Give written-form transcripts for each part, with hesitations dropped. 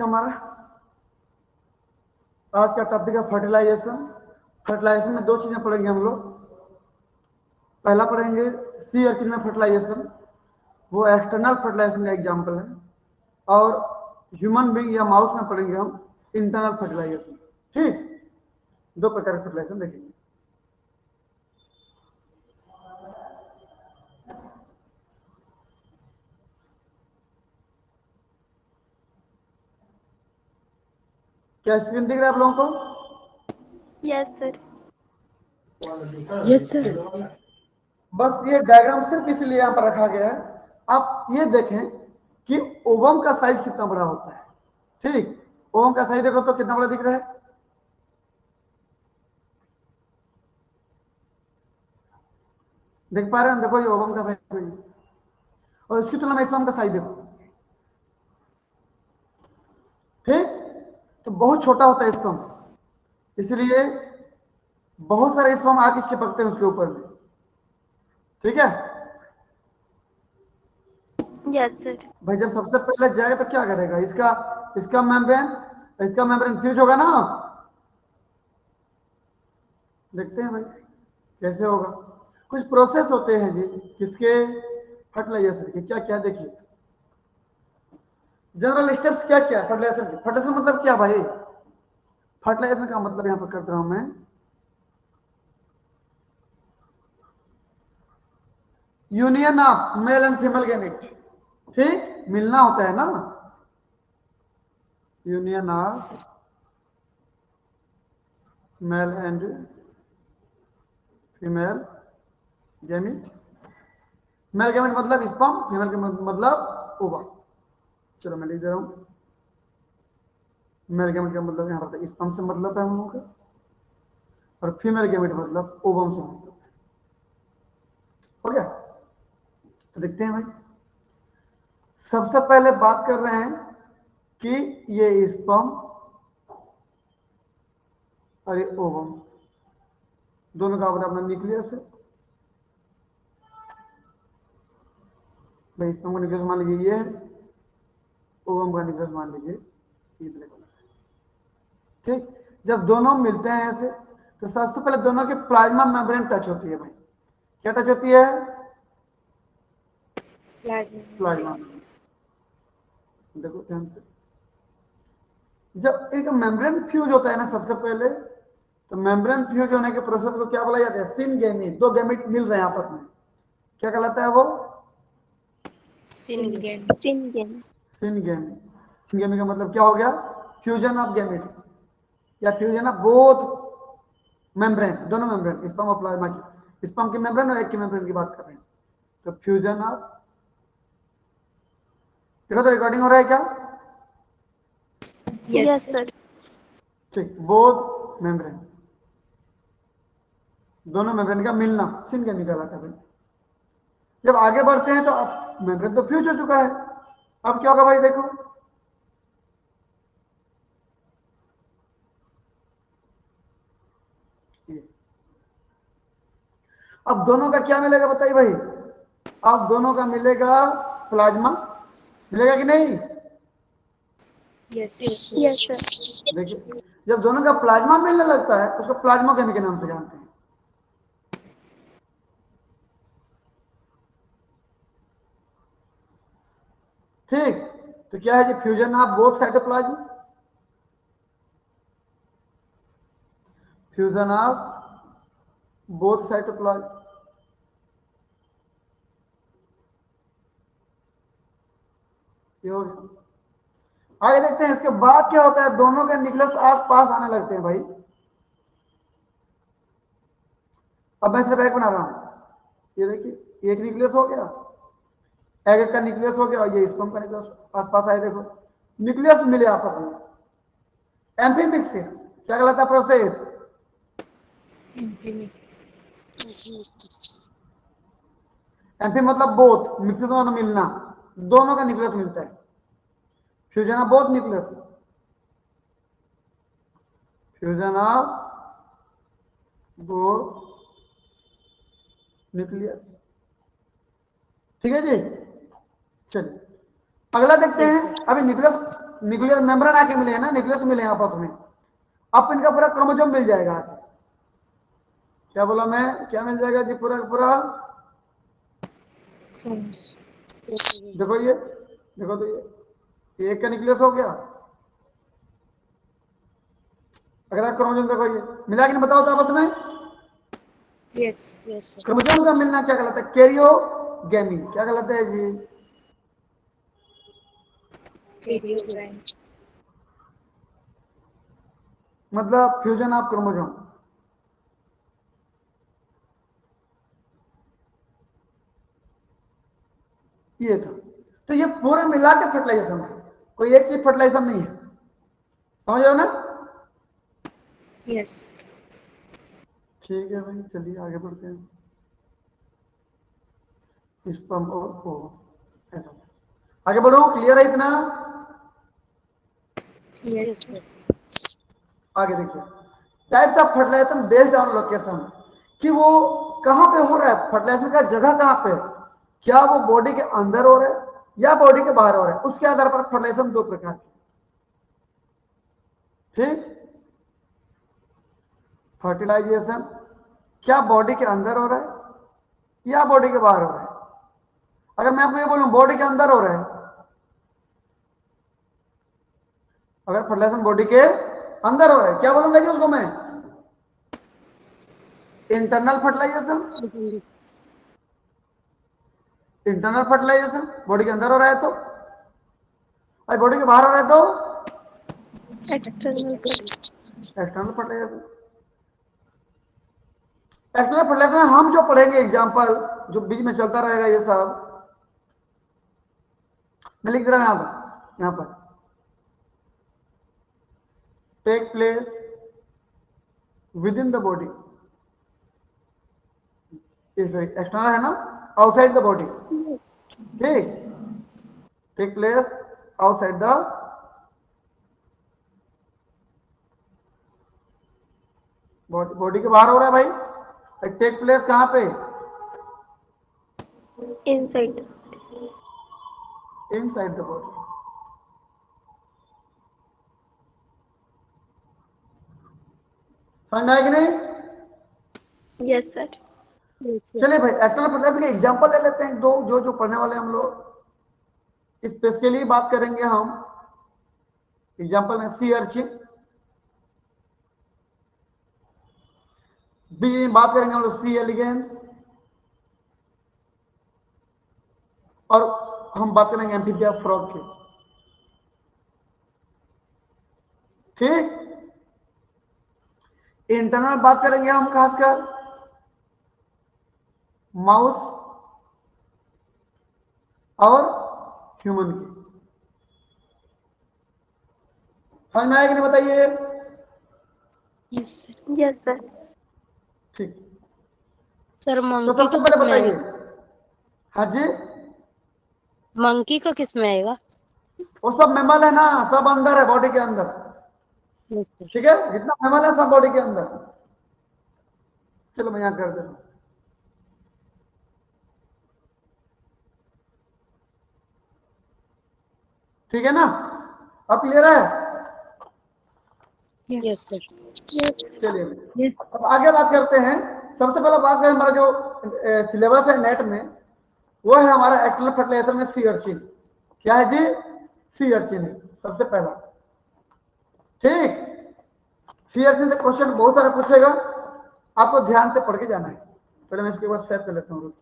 हमारा आज का टॉपिक है फर्टिलाइजेशन। फर्टिलाइजेशन में दो चीजें पढ़ेंगे हम लोग। पहला पढ़ेंगे सी अर्किन में फर्टिलाइजेशन, वो एक्सटर्नल फर्टिलाइजेशन का एग्जाम्पल है। और ह्यूमन बीइंग या माउस में पढ़ेंगे हम इंटरनल फर्टिलाइजेशन। ठीक, दो प्रकार के फर्टिलाइजेशन देखेंगे। क्या स्क्रीन दिख रहा है आप लोगों को? Yes sir. Yes sir. बस ये डायग्राम सिर्फ इसलिए यहाँ पर रखा गया है, आप ये देखें कि ओवम का साइज कितना बड़ा होता है। ठीक, ओवम का साइज देखो तो कितना बड़ा दिख रहा है। देख पा रहे हैं? देखो ये ओवम का साइज, और इसकी तुलना में स्पर्म का साइज देखो। ठीक, तो बहुत छोटा होता है स्पर्म, इसलिए बहुत सारे स्पर्म आके चिपकते हैं उसके ऊपर में। ठीक है यस सर। भाई, जब सबसे पहले जाएगा तो क्या करेगा? इसका इसका मेम्ब्रेन फ्यूज होगा ना। देखते हैं भाई कैसे होगा। कुछ प्रोसेस होते हैं जी किसके, फर्टिलाइजेशन के। क्या क्या देखिए, जनरल स्टेप्स क्या क्या फर्टिलाइजेशन के। फर्टिलाइजेशन मतलब क्या भाई? फर्टिलाइजेशन का मतलब यहां पर करता हूं मैं, union of male and female gamete. ठीक, मिलना होता है ना, union of male and female gamete. Male gamete मतलब स्पर्म, फीमेल गैमेट मतलब ओवा। चलो मैं लिख दे रहा हूं, मेल गैमेट का मतलब यहां पर स्पर्म से मतलब है हम लोगों का, और फीमेल गैमेट मतलब ओवम से मतलब है। हो गया? तो देखते हैं भाई, सबसे पहले बात कर रहे हैं कि ये स्पर्म और ये ओवम दोनों का अपना अपना न्यूक्लियस है। भाई स्पर्म का न्यूक्लियस मान लीजिए ये है, ओवम का न्यूक्लियस मान लीजिए ये ब्लैक वाला। ठीक, जब दोनों मिलते हैं ऐसे, तो सबसे पहले दोनों के प्लाज्मा मेम्ब्रेन टच होती है भाई। क्या टच होती है? प्लाज्मा। देखो ध्यान से, जब एक मेम्ब्रेन फ्यूज होता है ना सबसे पहले, तो मेम्ब्रेन फ्यूज होने के प्रोसेस को क्या बोला जाता है? सिनगेमी। दो गैमेट मिल रहे हैं आपस में, क्या कहलाता है वो? सिंगेन। सिनगेमी। सिनगेमी का मतलब क्या हो गया? फ्यूजन ऑफ गैमेट्स, या फ्यूजन ऑफ बोथ मेम्ब्रेन, दोनों मेम्ब्रेन, स्पर्म और प्लाज्मा की। स्पर्म की मेम्ब्रेन और एक की मेम्ब्रेन की बात कर रहे हैं, तो फ्यूजन ऑफ। देखो तो रिकॉर्डिंग हो रहा है क्या? Yes sir. ठीक, बोथ मेम्ब्रेन, दोनों मेम्ब्रेन का मिलना सिनगेमी कहलाता है भाई। जब आगे बढ़ते हैं तो अब मेम्ब्रेन तो फ्यूज हो चुका है, अब क्या होगा भाई? देखो, ये अब दोनों का क्या मिलेगा बताइए भाई? अब दोनों का मिलेगा प्लाज्मा, मिलेगा कि नहीं? Yes sir. देखिए, जब दोनों का प्लाज्मा मिलने लगता है तो उसको प्लाज्मोकेमी के नाम से जानते हैं। ठीक, तो क्या है जी? Fusion of both cytoplasm, fusion of both cytoplasm. ये हो गया। आगे देखते हैं इसके बाद क्या होता है। दोनों के न्यूक्लियस आस पास आने लगते हैं भाई। अब मैं सिर्फ एक बना रहा हूं, ये देखिए, एक न्यूक्लियस हो गया, एग का न्यूक्लियस हो गया, और ये स्पर्म का न्यूक्लियस आसपास आए। देखो न्यूक्लियस मिले आपस में। एम्फीमिक्सिस क्या कहलाता है प्रोसेस? एम्फी मतलब बोथ, मिक्सिस मतलब मिलना, दोनों का न्यूक्लियस मिलता है। Fusion of both nucleus, fusion of both nucleus. ठीक है जी, चलिए अगला देखते हैं। अभी न्यूक्लियस न्यूक्लियर मेम्ब्रेन आके मिले हैं ना, न्यूक्लियस मिले हैं आपस में, अब इनका पूरा क्रोमोसोम मिल जाएगा आके। क्या बोला मैं, क्या मिल जाएगा जी पूरा पूरा? देखो ये, देखो तो ये एक का न्यूक्लियस हो गया। अगला क्रोमोसोम देखो, ये मिला कि नहीं बताओ तो आपस में। Yes yes sir. क्रोमोसोम का मिलना क्या कहलाता है? कैरियोगेमी। क्या कहलाता है जी? मतलब फ्यूजन ऑफ क्रोमोसोम। ये था। तो ये पूरे मिला के फर्टिलाइजेशन है, कोई एक चीज फर्टिलाइजेशन नहीं है, समझ रहे हो ना? यस ठीक है भाई, चलिए आगे बढ़ते हैं। स्पर्म और ओवम, ऐसा आगे बढ़ो, क्लियर है इतना? Yes sir. आगे देखिए, types of fertilisation based on location, कि वो कहां पे हो रहा है, फर्टिलाइजेशन का जगह कहां पे है, क्या वो बॉडी के अंदर हो रहा है या बॉडी के बाहर हो रहा है, उसके आधार पर फर्टिलाइजेशन दो प्रकार के। ठीक, फर्टिलाइजेशन क्या बॉडी के अंदर हो रहा है या बॉडी के बाहर हो रहा है? अगर मैं आपको ये बोलूं बॉडी के अंदर हो रहा है, अगर फर्टिलाइजेशन बॉडी के अंदर हो रहा है, क्या बोलूंगा जी उसको मैं? Internal fertilisation. Internal fertilisation body के अंदर हो रहा है तो, और बॉडी के बाहर हो रहा है तो external sir. External fertilisation. External fertilisation हम जो पढ़ेंगे एग्जांपल, जो बीच में चलता रहेगा ये सब, मैं लिख दे रहा हूं यहां पर take place within the body, sorry external है ना, आउटसाइड द बॉडी। ठीक, take place outside the body, body के बाहर हो रहा है भाई। टेक प्लेस कहां पे? इनसाइड। Inside the body. समझ में आया कि नहीं? Yes sir. चलिए भाई, एक्सटर्नल फर्टिलाइजेशन के एग्जांपल ले लेते हैं दो, जो जो पढ़ने वाले हम लोग स्पेशली बात करेंगे हम। एग्जांपल में सी अर्चिन, बी में बात करेंगे हम लोग सी एलिगेंस, और हम बात करेंगे एम्फीबिया फ्रॉग की। ठीक, इंटरनल बात करेंगे हम खासकर माउस और ह्यूमन की। समझ में आया कि नहीं बताइए? Yes sir. Yes sir. ठीक, सर तो मंकी सबसे को पहले किस में बताइए। आएगा? हाँ जी, मंकी को किस में आएगा? वो सब मेमल है ना, सब अंदर है बॉडी के अंदर। Yes sir. ठीक है, जितना मेमल है सब बॉडी के अंदर। चलो मैं यहां कर दे रहा हूं। ठीक है ना, अब क्लियर है? Yes sir. चलिए अब आगे बात करते हैं। सबसे पहले बात करें, हमारा जो सिलेबस है नेट में, वो है हमारा एक्सटर्नल फर्टिलाइजर में सी अर्चिन। क्या है जी? सी अर्चिन है सबसे पहला। ठीक, सी अर्चिन से क्वेश्चन बहुत सारा पूछेगा, आपको ध्यान से पढ़ के जाना है। पहले मैं इसके बाद सेव कर लेता हूँ।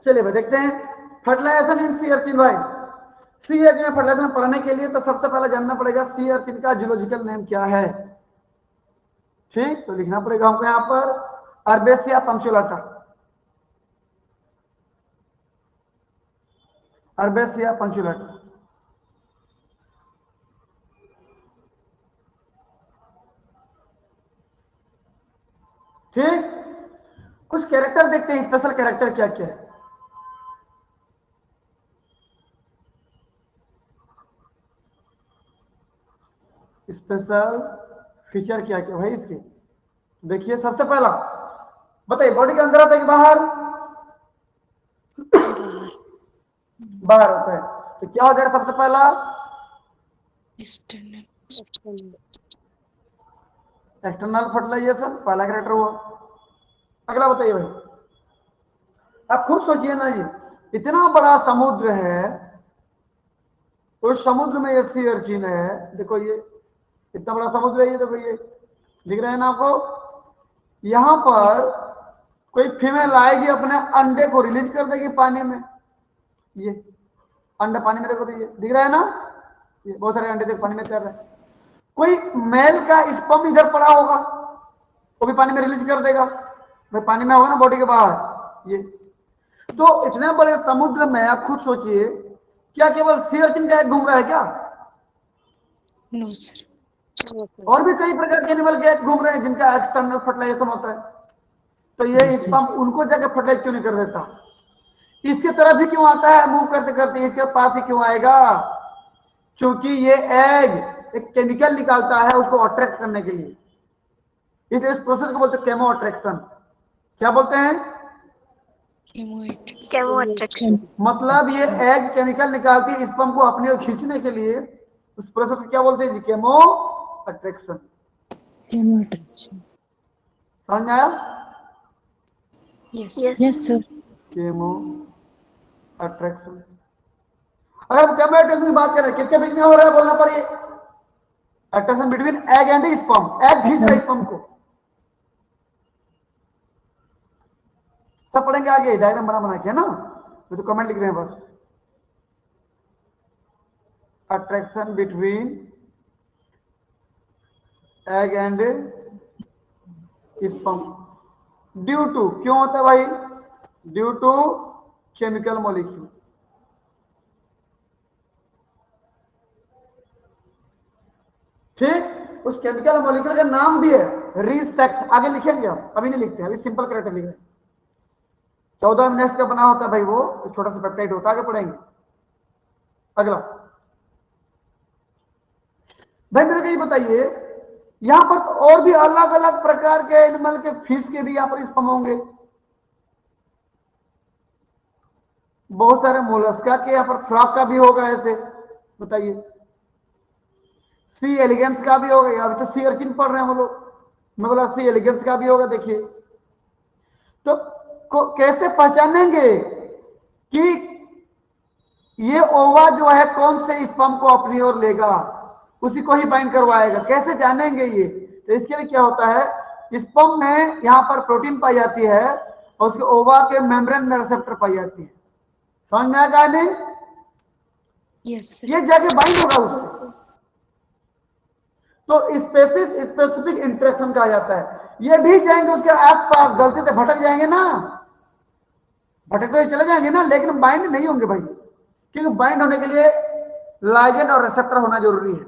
चलिए भाई देखते हैं फर्टिलाइजेशन इन सी अर्चिन। भाई सी अर्चिन में फर्टिलाइजेशन पढ़ने के लिए तो सबसे पहले जानना पड़ेगा सी अर्चिन का जूलॉजिकल नेम क्या है। ठीक, तो लिखना पड़ेगा हमको यहां पर अर्बेसिया पंक्चुलाटा। अर्बेसिया पंक्चुलाटा। ठीक, कुछ कैरेक्टर देखते हैं, स्पेशल कैरेक्टर क्या क्या है। स्पेशल फीचर क्या क्या भाई इसके? देखिए सबसे पहला बताइए, बॉडी के अंदर आता है कि बाहर? बाहर। बाहर होता है। तो क्या हो जाएगा सबसे पहला? एक्सटर्नल। एक्सटर्नल फर्टिलाइजेशन, पहला कैरेक्टर हुआ। अगला बताइए भाई, आप खुद सोचिए ना जी, इतना बड़ा समुद्र है, उस समुद्र में ये सी अर्चिन है, देखो ये इतना बड़ा समुद्र है, ये देखो ये दिख रहा है ना आपको? यहां पर कोई फीमेल आएगी, अपने अंडे को रिलीज कर देगी पानी में। ये अंडा पानी में, देखो तो ये दिख रहा है ना, ये बहुत सारे अंडे देखो पानी में तैर रहे हैं। कोई मेल का स्पर्म इधर पड़ा होगा, वो भी पानी में रिलीज कर देगा, भाई पानी में होगा ना बॉडी के बाहर ये। तो इतने बड़े समुद्र में आप खुद सोचिए, क्या केवल सी अर्चिन का एग घूम रहा है क्या? No sir. और भी कई प्रकार के एनिमल के एग घूम रहे हैं जिनका एक्सटर्नल फर्टिलाइजेशन होता है। तो ये स्पर्म उनको जाकर फर्टिलाइज क्यों नहीं कर देता? इसके तरफ ही क्यों आता है मूव करते करते, इसके पास ही क्यों आएगा? क्योंकि ये एग एक केमिकल निकालता है उसको अट्रैक्ट करने के लिए। इस प्रोसेस को बोलते हैं केमो अट्रैक्शन। क्या बोलते हैं? Chemo attraction. मतलब ये एग केमिकल निकालती है स्पर्म को अपनी ओर खींचने के लिए। उस प्रोसेस को क्या बोलते हैं जी? Chemo attraction. Chemo attraction. समझ में आया? Yes yes sir. Chemo attraction. अगर हम केमो अट्रैक्शन की बात करें, किसके बीच में हो रहा है बोलना पर? ये attraction between egg and sperm, egg खींच रहा है स्पर्म को। सब पढ़ेंगे आगे, डायग्राम बना बना के, है ना? तो कमेंट लिख रहे हैं बस। Attraction between egg and sperm due to, क्यों होता है भाई? Due to chemical molecule. ठीक, उस केमिकल मॉलिक्यूल का नाम भी है रिसेक्ट, आगे लिखेंगे हम, अभी नहीं लिखते हैं, अभी सिंपल कैरेक्टर लिख रहे हैं। 14 मिनट का बना होता है भाई वो, एक छोटा सा पेप्टाइड होता है, आगे पढ़ेंगे। अगला भाई मेरे को ये बताइए, यहां पर तो और भी अलग अलग प्रकार के एनिमल के फिश के भी यहां पर स्पर्म होंगे। बहुत सारे मोलस्का के यहां पर फ्रॉग का भी होगा, ऐसे बताइए। सी एलिगेंस का भी होगा, अभी तो सी अर्चिन पढ़ रहे हैं हम लोग, मैं बोला सी एलिगेंस का भी होगा। देखिए तो कैसे पहचानेंगे कि ये ओवा जो है कौन से स्पर्म को अपनी ओर लेगा, उसी को ही बाइंड करवाएगा, कैसे जानेंगे ये? तो इसके लिए क्या होता है, स्पर्म में यहां पर प्रोटीन पाई जाती है और उसके ओवा के मेम्ब्रेन में रिसेप्टर पाई जाती है। समझ में आया नहीं? Yes sir. ये जाके बाइंड होगा उससे, तो स्पेसिस स्पेसिफिक इंटरेक्शन कहा जाता है। ये भी जाएंगे उसके आसपास, गलती से भटक जाएंगे ना, भटकते चले जाएंगे ना, लेकिन बाइंड नहीं होंगे भाई, क्योंकि बाइंड होने के लिए लाइगेंड और रिसेप्टर होना जरूरी है।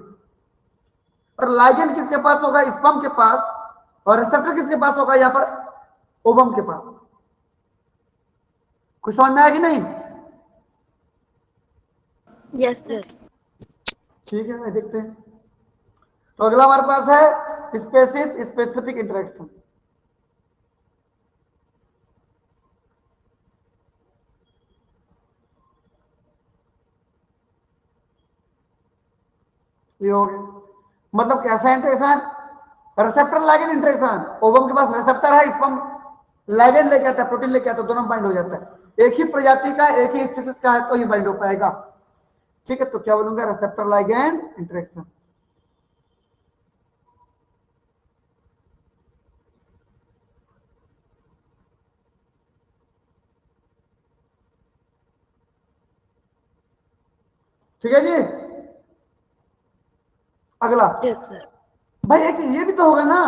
और लाइगेंड किसके पास होगा? स्पर्म के पास। और रिसेप्टर किसके पास होगा? यहां पर ओवम के पास। कुछ समझ में आया कि नहीं? Yes yes. ठीक है, देखते हैं। तो अगला हमारे पास है स्पेसिस स्पेसिफिक इंटरेक्शन। ये हो गया, मतलब कैसा interaction? Receptor ligand interaction. Ovum के पास रिसेप्टर है, स्पर्म लाइगेंड लेके आता है, प्रोटीन लेके आता है, दोनों बाइंड हो जाता है। एक ही प्रजाति का, एक ही स्पीसीज का है तो ही बाइंड हो पाएगा। ठीक है, तो क्या बोलूंगा? Receptor ligand interaction. ठीक है जी। अगला यस सर। भाई एक ये भी तो होगा ना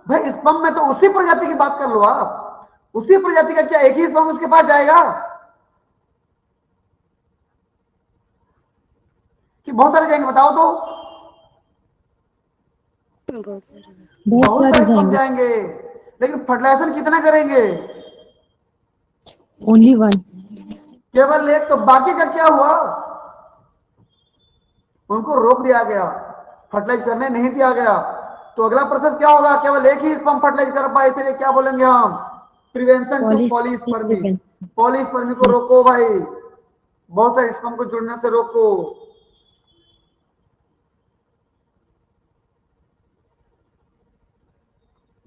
भाई, स्पर्म में तो उसी प्रजाति की बात कर लो आप, उसी प्रजाति का, क्या एक ही स्पर्म उसके पास जाएगा कि बहुत सारे जाएंगे? बताओ तो। बहुत सारे। बहुत सारे स्पर्म जाएंगे, लेकिन फर्टिलाइजेशन कितना करेंगे? Only one. केवल एक। तो बाकी का क्या हुआ? उनको रोक दिया गया, फर्टिलाइज करने नहीं दिया गया। तो अगला प्रोसेस क्या होगा, केवल एक ही स्पर्म फर्टिलाइज कर पाए, इसलिए क्या बोलेंगे हम, प्रिवेंशन टू पॉलीस्पर्मी। पॉलीस्पर्मी को रोको भाई, बहुत सारे स्पर्म को जुड़ने से रोको।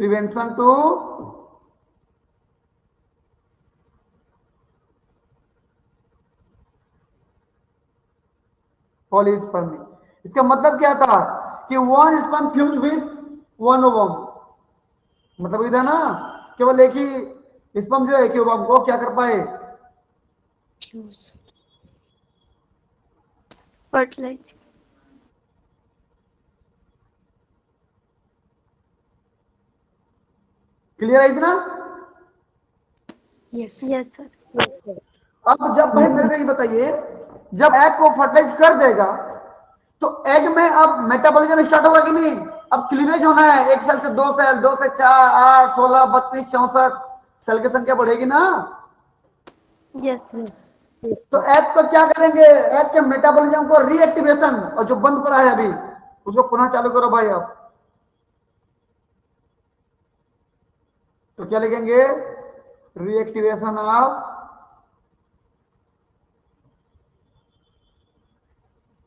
Prevention to polyspermy. इसका मतलब क्या था कि one sperm fuse with one ovum, मतलब ये था ना, केवल एक ही स्पर्म जो है कि ओवम को क्या कर पाए, Fuse. Fertilize. क्लियर है इतना? Yes. Yes, sir. अब जब भाई मेरे को ये बताइए, जब एग को फर्टिलाइज कर देगा तो एग में अब मेटाबॉलिज्म स्टार्ट होगा कि नहीं? अब क्लीवेज होना है, एक सेल से दो सेल, दो से चार, 8, 16, 32, 64 सेल की संख्या बढ़ेगी ना। Yes, sir. तो एग को क्या करेंगे, एग के मेटाबॉलिज्म को रीएक्टिवेशन, और जो बंद पड़ा है अभी उसको पुनः चालू करो भाई। अब तो क्या लिखेंगे, रीएक्टिवेशन ऑफ,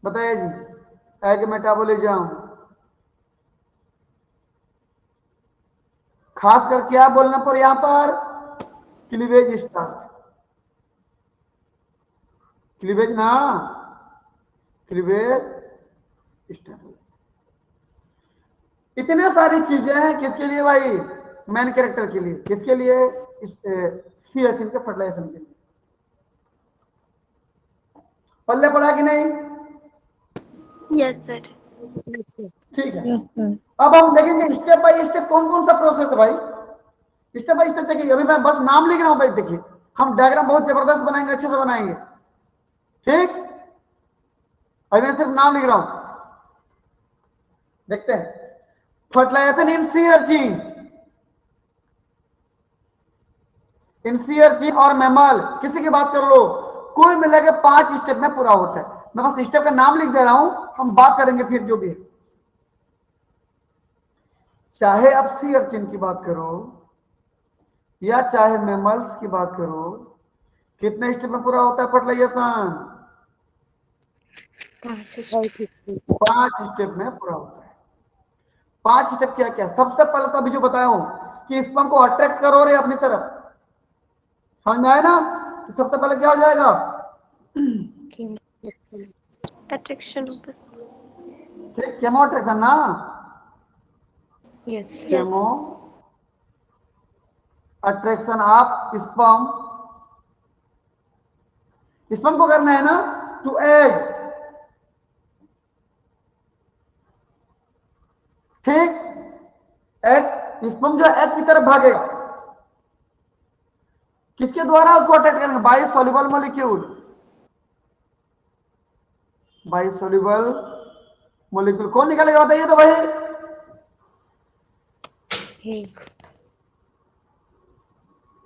बताइए जी, एग मेटाबॉलिज्म। खास कर क्या बोलना पर यहां पर, क्लीवेज स्टार्ट, क्लीवेज ना, क्लीवेज स्टार्ट। इतने सारी चीजें हैं किसके लिए भाई, मेन कैरेक्टर के लिए, किसके लिए, इस सी एचिन के फर्टिलाइजेशन के लिए। पल्ले पड़ा कि नहीं? Yes, sir. ठीक है। अब हम देखेंगे स्टेप बाय स्टेप कौन कौन सा प्रोसेस है भाई, स्टेप बाय स्टेप देखिए। अभी मैं बस नाम लिख रहा हूं भाई, देखिए हम डायग्राम बहुत जबरदस्त बनाएंगे, अच्छे से बनाएंगे, ठीक। अभी मैं सिर्फ नाम लिख रहा हूं, देखते हैं। फर्टिलाइजेशन इन सी अर्चिन, इन सी अर्चिन और मैमल, किसी की बात कर लो, कुल मिला के 5 स्टेप में पूरा होता है। मैं बस स्टेप का नाम लिख दे रहा हूं, हम बात करेंगे फिर जो भी है। चाहे आप सी अर्चिन की बात करो या चाहे मैमल्स की बात करो, कितने स्टेप में पूरा होता है फर्टिलाइजेशन? 5 step. 5 स्टेप में पूरा होता है। 5 स्टेप क्या क्या? सबसे पहले तो अभी जो बताया हूं कि स्पर्म को अट्रैक्ट करो रे अपनी तरफ, समझ में आया ना? तो सबसे पहले क्या हो जाएगा, Attraction होगा sir. ठीक, केमो अट्रैक्शन ना, Yes. Yes. Chemo attraction of sperm, sperm को करना है ना टू एग, ठीक। एग, स्पर्म जो एग की तरफ भागेगा, किसके द्वारा उसको अट्रैक्ट करेंगे, by soluble molecule, by soluble molecule. कौन निकालेगा बताइए तो भाई, Egg.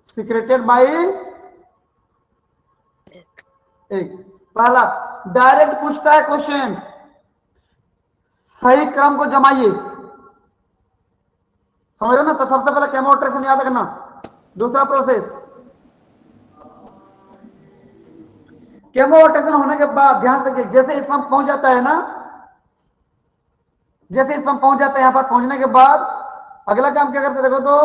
Secreted by egg. पहला डायरेक्ट पूछता है क्वेश्चन, सही क्रम को जमाइए, समझ रहे हो ना? तो सबसे पहले केमो अट्रैक्शन याद रखना। दूसरा प्रोसेस, केमो अट्रैक्शन होने के बाद ध्यान रखिए, जैसे स्पर्म पहुंच जाता है ना, जैसे स्पर्म पहुंच जाता है यहां पर, पहुंचने के बाद अगला काम क्या करते देखो तो,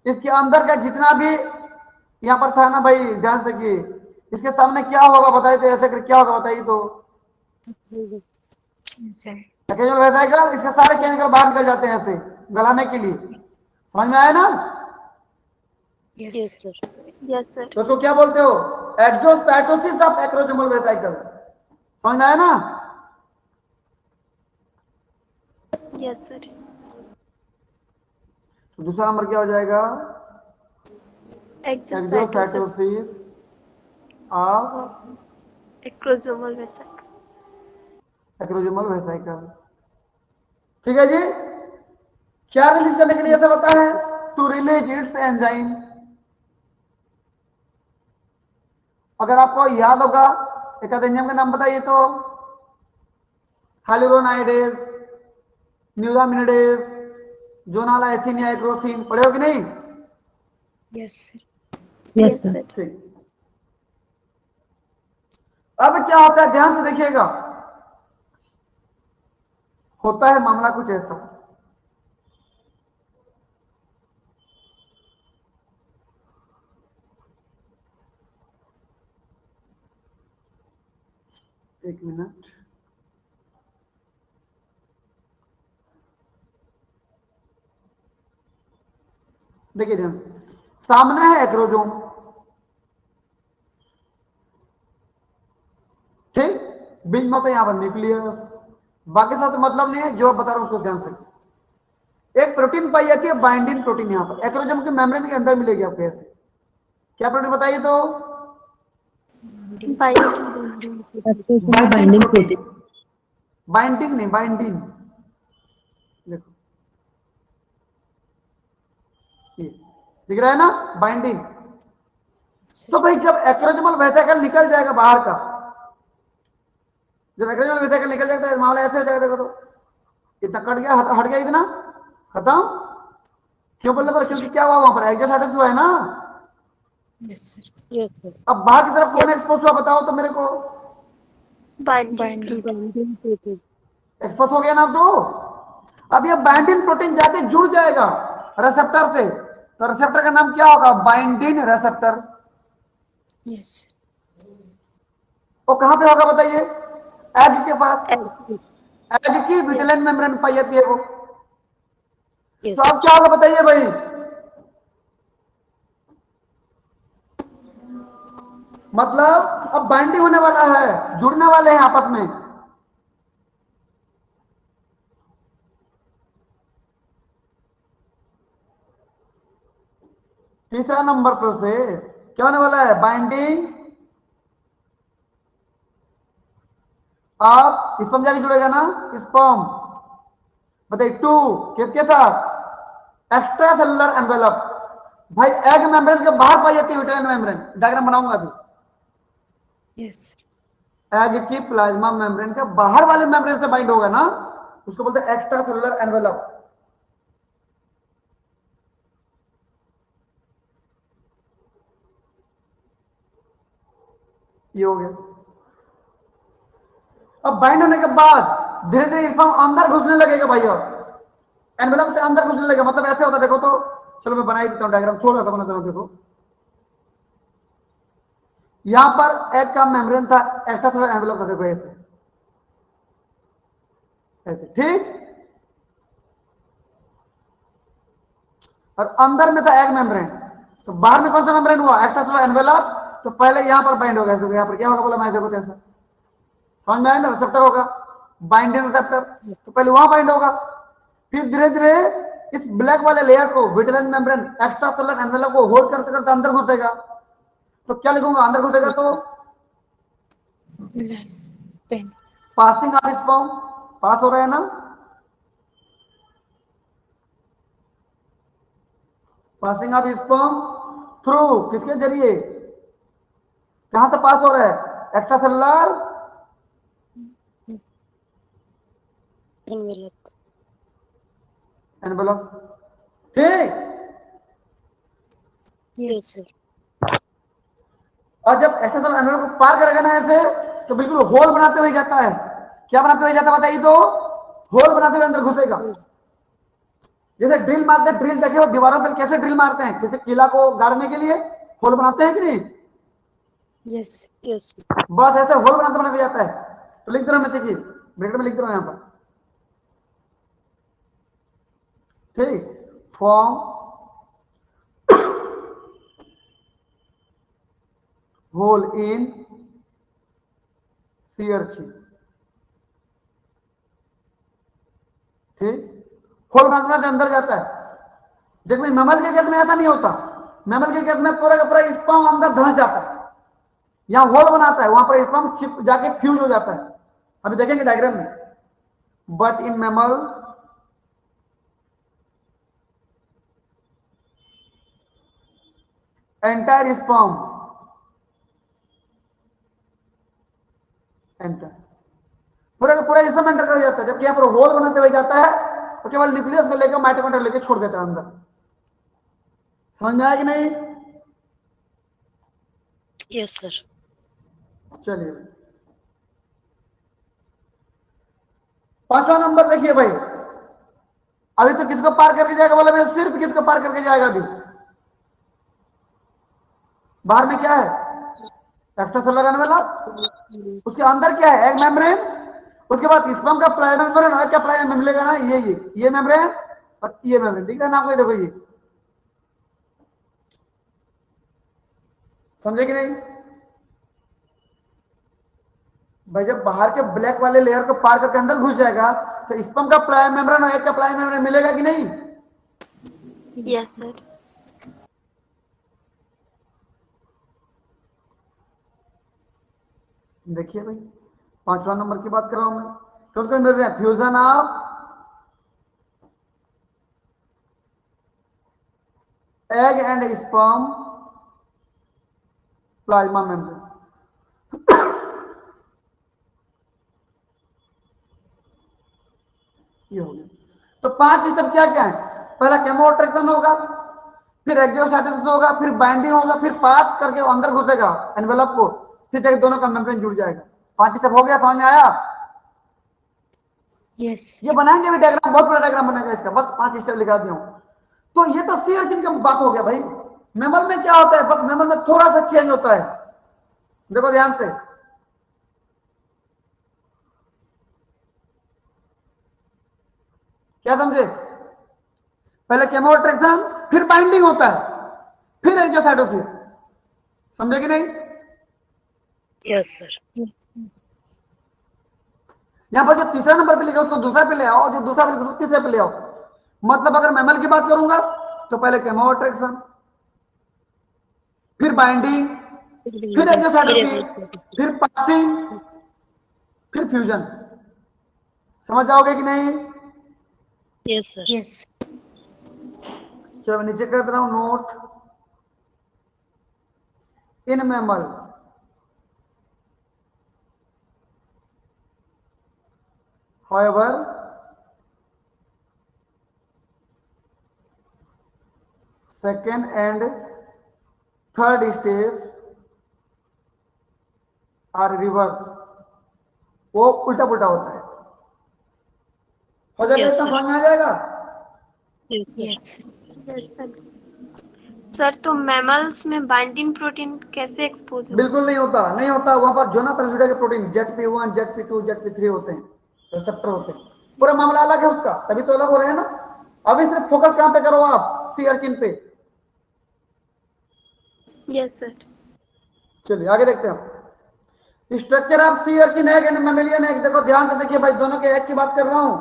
इसके अंदर का जितना भी यहां पर था ना भाई, ध्यान रखिए, इसके सामने क्या होगा बताइए तो, ऐसे करके क्या होगा बताइए तो, केमिकल वेसाइकल, इसके सारे केमिकल बाहर निकल जाते हैं ऐसे गलाने के लिए, समझ में आया ना? Yes, sir. Yes, sir. तो क्या बोलते हो, एक्सोसाइटोसिस ऑफ एक्रोजोमल वेसाइकल, समझ में आया ना? Yes, sir. तो दूसरा नंबर क्या हो जाएगा, Exocytosis exocytosis of of acrosomal vesicle. Acrosomal vesicle, ठीक है जी। क्या रिलीज करने के लिए ऐसा होता है, टू रिलीज इट्स एंजाइम। अगर आपको याद होगा एक एंजाइम का नाम बताइए तो, हाइलुरोनाइडेज, न्यूरामिनिडेज, जोनाला एसिनिया एक्रोसिन, पढ़े हो कि नहीं? Yes, sir. Yes, sir. ठीक। अब क्या होता है, ध्यान से देखिएगा। होता है मामला कुछ ऐसा, एक मिनट, देखिए ध्यान से, सामने है एक्रोजोम, ठीक, बीच में तो यहां पर न्यूक्लियस, बाकी सब तो मतलब नहीं है, जो बता रहा हूं उसको ध्यान से। एक प्रोटीन पाई जाती है बाइंडिंग प्रोटीन, यहां पर एक्रोजोम के मेम्ब्रेन के अंदर मिलेगी आपको ऐसे। क्या प्रोटीन बताइए तो? Binding. बाइंडिंग प्रोटीन, बाइंडिंग नहीं, बाइंडिंग। देखो ये दिख रहा है ना, बाइंडिंग। तो भाई जब एक्रोजमल वेसिकल निकल जाएगा बाहर का, जब एक्रोजमल वेसिकल निकल जाएगा तो मामला ऐसे हो जाएगा। देखो तो इतना कट गया, हट गया, इतना खत्म। क्यों बोल रहे? क्योंकि क्या हुआ वहां पर, एक्सोसाइटिस हुआ है ना। Yes, sir. Yes, sir. अब बाहर की तरफ कौन एक्सपोज हुआ बताओ तो मेरे को? Binding. Binding protein. एक्सपोज हो गया ना। तो अब ये बाइंडिंग प्रोटीन जाके जुड़ जाएगा रिसेप्टर से, तो रिसेप्टर का नाम क्या होगा? Binding receptor. Yes. वो कहां पे होगा बताइए? एग के पास। Egg. एग की विटेलिन मेम्ब्रेन पाई जाती है वो। Yes. तो अब क्या होगा बताइए भाई? मतलब अब बाइंडिंग होने वाला है, जुड़ने वाले हैं आपस में। तीसरा नंबर प्रोसेस क्या होने वाला है? बाइंडिंग। अब स्पर्म जाके जुड़ेगा ना, स्पर्म। बताइए टू किसके साथ? Extra cellular envelope. भाई एग मेम्ब्रेन के बाहर पाई जाती है विटेलिन मेम्ब्रेन, डायग्राम बनाऊंगा अभी। Yes. एग की प्लाज्मा मेम्ब्रेन के बाहर वाले मेम्ब्रेन से बाइंड होगा ना, उसको बोलते हैं एक्स्ट्रा सेलुलर एनवेलप। ये हो गया। अब बाइंड होने के बाद धीरे धीरे स्पर्म अंदर घुसने लगेगा भाई, और एनवेलप से अंदर घुसने लगेगा। मतलब ऐसे होता है, देखो तो, चलो मैं बना ही देता हूं डायग्राम, थोड़ा सा बनाता हूं। देखो यहां पर एग का मेम्ब्रेन था, एक्स्ट्रा सेलुलर एनवेलप था, देखो ऐसे ऐसे, ठीक। और अंदर में था एग मेम्ब्रेन, तो बाहर में कौन सा मेम्ब्रेन हुआ? Extra cellular envelope. तो पहले यहां पर बाइंड होगा, यहां पर क्या होगा बोला मैं, देखो ऐसा समझ में आया ना, रिसेप्टर होगा, बाइंडिंग रिसेप्टर। तो पहले वहां बाइंड होगा, फिर धीरे धीरे इस ब्लैक वाले लेयर को, विटेलिन मेम्ब्रेन एक्स्ट्रा सेलुलर एनवेलप को होल्ड करते करते अंदर घुसेगा। तो क्या लिखूंगा अंदर घुसेगा तो? Nice. Pen. Passing of sperm, pass हो रहा है ना, पासिंग ऑफ स्पर्म थ्रू किसके जरिए, कहां से पास हो रहा है? Extra cellular Envelope. एनवेलप, ठीक। Yes, sir. और जब एक्स्ट्रा सेलुलर एनवेलप को पार करेगा ना ऐसे, तो बिल्कुल होल बनाते हुए जाता है। क्या बनाते हुए जाता है बताइए तो? होल बनाते हुए अंदर घुसेगा। जैसे ड्रिल मारते हैं, ड्रिल देखे हो दीवारों पर कैसे ड्रिल मारते हैं, जैसे किला को गाड़ने के लिए होल बनाते हैं कि नहीं? Yes. Yes. बस ऐसे होल बनाते बनाते जाता है। तो लिख दे रहा हूं मैं, चेकिए ब्रैकेट में लिख दे रहा हूं यहां पर, ठीक। फॉर्म होल इन सीयर चीज, ठीक। होल बनाते बनाते अंदर जाता है। देखो मैमल के केस में ऐसा नहीं होता, मैमल के केस में पूरा का पूरा स्पर्म अंदर धंस जाता है, यहां होल बनाता है, वहां पर स्पर्म चिप जाके फ्यूज हो जाता है, अभी देखेंगे डायग्राम में। But in mammal entire sperm enter, पूरा का पूरा स्पर्म एंटर कर जाता है, जबकि यहां पर होल बनाते हुए जाता है, वो केवल न्यूक्लियस को लेकर माइटोकॉन्ड्रिया लेकर छोड़ देता है अंदर। समझ में आया कि नहीं? Yes, sir. चलिए 5वां नंबर देखिए भाई, अभी तो किसको पार करके जाएगा बोला मैं, सिर्फ किसको पार करके जाएगा अभी? बाहर में क्या है? एक्स्ट्रासेलुलर एनवेलप, उसके अंदर क्या है? एग मेम्ब्रेन, उसके बाद स्पर्म का प्लाज्मा मेम्ब्रेन और क्या प्लाज्मा मिलेगा ना, ये मेम्ब्रेन और ये मेम्ब्रेन, दिख रहा है ना आपको? देखो ये, समझे कि नहीं भाई? जब बाहर के ब्लैक वाले लेयर को पार करके अंदर घुस जाएगा तो स्पर्म का प्लाज्मा मेम्ब्रेन और एग का प्लाज्मा मेम्ब्रेन मिलेगा कि नहीं? Yes, sir. देखिए भाई 5वां नंबर की बात कर रहा हूं मैं। तो मिल रहे हैं fusion of egg and sperm plasma membrane. ये हो गया। तो 5 स्टेप क्या क्या है? पहला केमो अट्रैक्शन होगा, फिर एक्सोसाइटोसिस होगा, फिर बाइंडिंग होगा, फिर पास करके वो अंदर घुसेगा एनवेलप को, फिर जाके दोनों का मेम्ब्रेन जुड़ जाएगा। 5 स्टेप हो गया, समझ में आया? Yes. ये बनाएंगे भी डायग्राम, बहुत बड़ा डायग्राम बनेगा इसका, बस 5 स्टेप लिखा दिया हूं। तो ये तो सी अर्चिन का बात हो गया भाई। मैमल में क्या होता है? बस मैमल में थोड़ा सा चेंज होता है, देखो ध्यान से। क्या समझे? पहले केमो अट्रैक्शन, फिर बाइंडिंग होता है, फिर एक्सोसाइटोसिस, समझे कि नहीं? Yes, sir. यहां पर जो तीसरा नंबर पे लिखा उसको दूसरा पे ले आओ, जो दूसरा पे लिखा उसको तीसरे पे ले आओ। मतलब अगर मैमल की बात करूंगा तो पहले केमो अट्रैक्शन, फिर बाइंडिंग, फिर एक्सोसाइटोसिस, फिर पासिंग, फिर फ्यूजन। समझ जाओगे कि नहीं? Yes, sir. Yes. चलो मैं नीचे कर दे रहा हूं note. In mammal however second and third steps are reverse, वो उल्टा पुल्टा होता है। हो जाएगा? Yes, इतना sir. समझ में आ जाएगा? Yes, sir. Yes. Yes, sir. Sir तो मैमल्स में बाइंडिंग प्रोटीन कैसे एक्सपोज होगा? बिल्कुल नहीं होता, नहीं होता। वहां पर जो ना प्रेसिडा के प्रोटीन ZP1 ZP2 ZP3 होते हैं, रिसेप्टर होते हैं, पूरा मामला अलग है उसका, तभी तो अलग हो रहे हैं ना। अभी सिर्फ फोकस कहां पे करो आप? सी अर्चिन पे। Yes sir. चलिए आगे देखते हैं। Structure of C urchin egg and mammalian egg, देखो ध्यान से देखिए भाई, दोनों के एग की बात कर रहा हूं।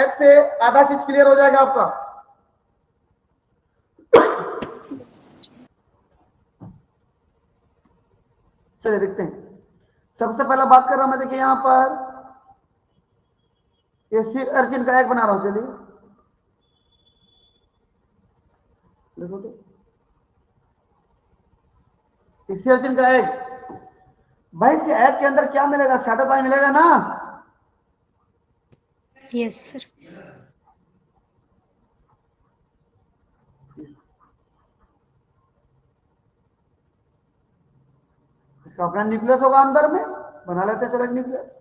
एग से आधा चीज क्लियर हो जाएगा आपका। चलिए देखते हैं। सबसे पहला बात कर रहा हूं मैं, देखिए यहां पर ये सी अर्चिन का एग बना रहा हूं। चलिए देखो तो सी अर्चिन का एग, भाई इसके एग के अंदर क्या मिलेगा? साइटोप्लाज्म मिलेगा ना। Yes, sir. इसका अपना न्यूक्लियस होगा अंदर में, बना लेते हैं चलो एक न्यूक्लियस।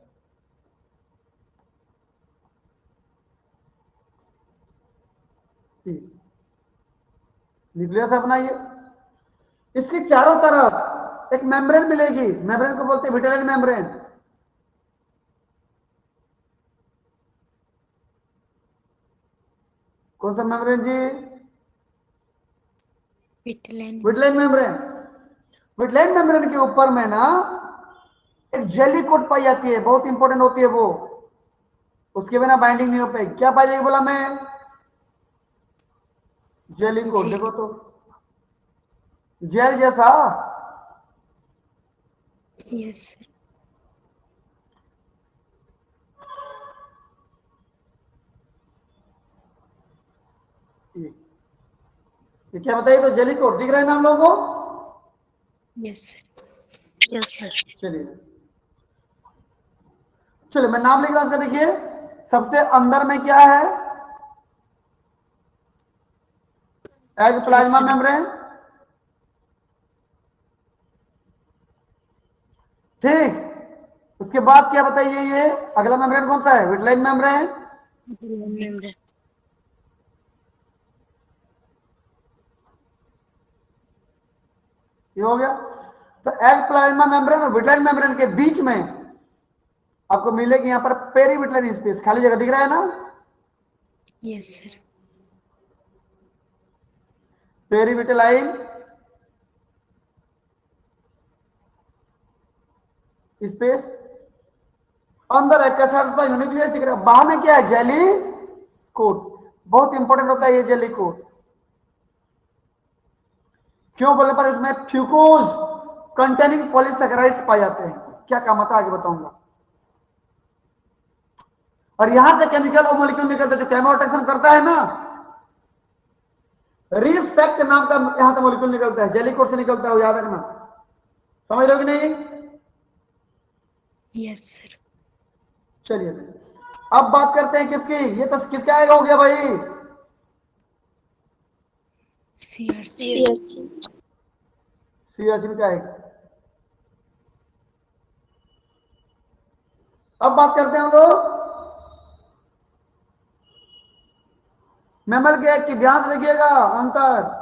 न्यूक्लियस अपना ये, इसके चारों तरफ एक मेम्ब्रेन मिलेगी, मेम्ब्रेन को बोलते हैं विटेलिन मेम्ब्रेन। कौन सा मेम्ब्रेन जी? Vitelline. विटेलिन मेम्ब्रेन। विटेलिन मेम्ब्रेन के ऊपर में ना एक जेली कोट पाई जाती है, बहुत इंपॉर्टेंट होती है वो, उसके बिना बाइंडिंग नहीं हो पाएगी। क्या पाई जाएगी बोला मैं? Jelly coat. Jelly. देखो तो जेल जैसा। Yes, sir. ये क्या बताइए? तो जेली कोट दिख रहा है ना हम लोगों को? Yes, sir. Yes, sir. चलिए चलिए मैं नाम लिख रहा हूं इसका। देखिए सबसे अंदर में क्या है? Egg plasma sir. मेम्ब्रेन, ठीक। उसके बाद क्या बताइए, ये अगला मेम्ब्रेन कौन सा है? विट्लाइन मेम्ब्रेन। Membrane. ये हो गया। तो एग प्लाज्मा मेम्ब्रेन और विट्लाइन मेम्ब्रेन के बीच में आपको मिलेगी यहां पर पेरीविट्लाइन स्पेस, खाली जगह दिख रहा है ना? Yes, sir. पेरीविटलाइन स्पेस, अंदर एक कैसा न्यूक्लियस दिख रहा है, बाहर में क्या है? Jelly coat. बहुत इंपॉर्टेंट होता है ये जेली कोट। क्यों बोलने पर इसमें फ्यूकोज कंटेनिंग पॉलीसैकेराइड्स पाए जाते हैं। क्या काम आता है आगे बताऊंगा। और यहां से केमिकल वो मॉलिक्यूल निकलता है जो केमोटेक्शन करता है ना, रिसेक्ट नाम का यहां से मॉलिक्यूल निकलता है, जेली कोट से निकलता है, वो याद रखना। समझ रहे हो कि नहीं? Yes, sir. चलिए अब बात करते हैं किसकी। ये तो किसका आएगा हो गया भाई? CRC. CRC. सी अर्चिन का आएगा। अब बात करते हैं हम लोग मैमल के एग की। ध्यान से देखिएगा अंतर।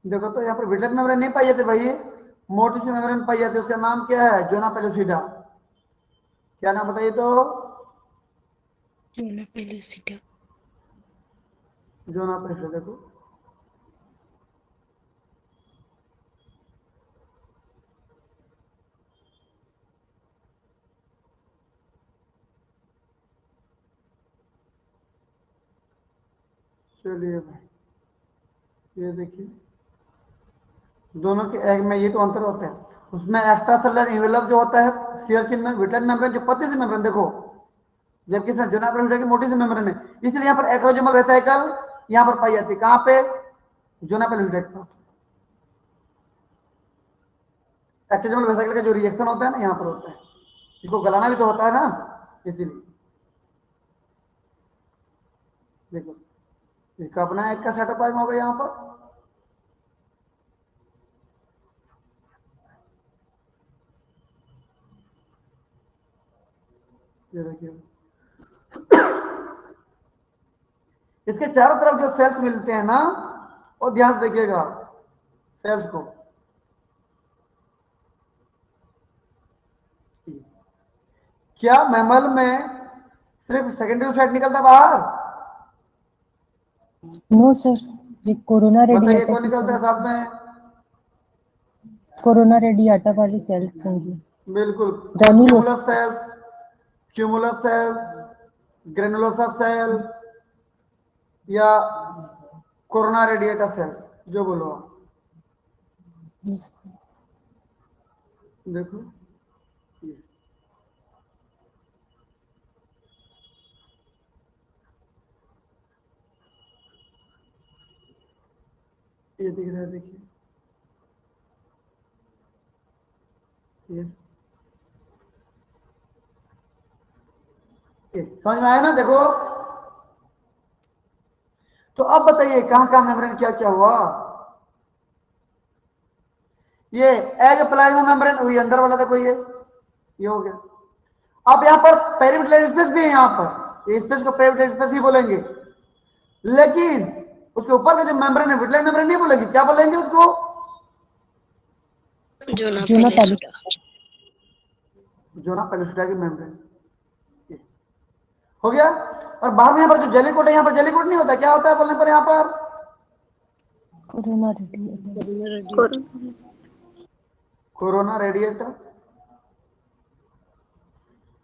देखो तो यहाँ पर विटलेट मेम्ब्रेन नहीं पाई जाती भाई, मोटी सी मेम्ब्रेन पाई जाती है। उसका नाम क्या है? Zona pellucida. क्या नाम बताइए तो? Juna pellucida. Zona pellucida. देखो चलिए भाई, ये देखिए दोनों के एग में ये तो अंतर होता है। उसमें एक्स्ट्रा सेलुलर इन्वेलप जो होता है सीआरचिन में, विटलेट मेम्ब्रेन जो पतली सी मेम्ब्रेन देखो, जबकि इसमें जोना पेलुसिडा की मोटी सी मेम्ब्रेन है। इसलिए यहाँ पर एक्रोजोमल वेसिकल यहाँ पर पाई जाती है। कहाँ पे? जोना पेलुसिडा के पास। एक्रोजोमल वेसिकल का जो रिएक्शन होता है ना, यहाँ पर होता है। इसको गलाना भी तो होता है ना, इसीलिए। देखो इसका अपना एक का सेटअप आएगा होगा यहाँ पर। ये देखिए इसके चारों तरफ जो सेल्स मिलते हैं ना, और ध्यान से देखिएगा सेल्स को। क्या मैमल में सिर्फ सेकेंडरी साइड निकलता बाहर? नो सर, ये कोरोना बताइए रेडिएटा कौन की निकलता है सेल्स, साथ में? कोरोना रेडिएटा वाली सेल्स होंगी। बिल्कुल। Granulosa. Cumulus cells, granulosa cell या कोरोना रेडिएटा सेल्स, जो बोलो आप। देखो ये दिख रहा है, देखिए ये समझ में आया ना? देखो तो अब बताइए कहां कहां मेम्ब्रेन क्या क्या हुआ। ये एग प्लाज्मा मेम्ब्रेन हुई अंदर वाला, देखो ये हो गया। अब यहां पर पेरिविटल स्पेस भी है, यहां पर ये स्पेस को पेरिविटल स्पेस ही बोलेंगे, लेकिन उसके ऊपर का जो मेम्ब्रेन है विटलाइन मेम्ब्रेन नहीं बोलेंगे, क्या बोलेंगे उसको? Juna जूना pellucida. जोना पेलुसिडा की मेम्ब्रेन हो गया। और बाहर में यहां पर जो जेलीकोट है, यहां पर जेलीकोट नहीं होता, क्या होता है बोलने पर? यहां पर corona radiata. Corona. Corona radiator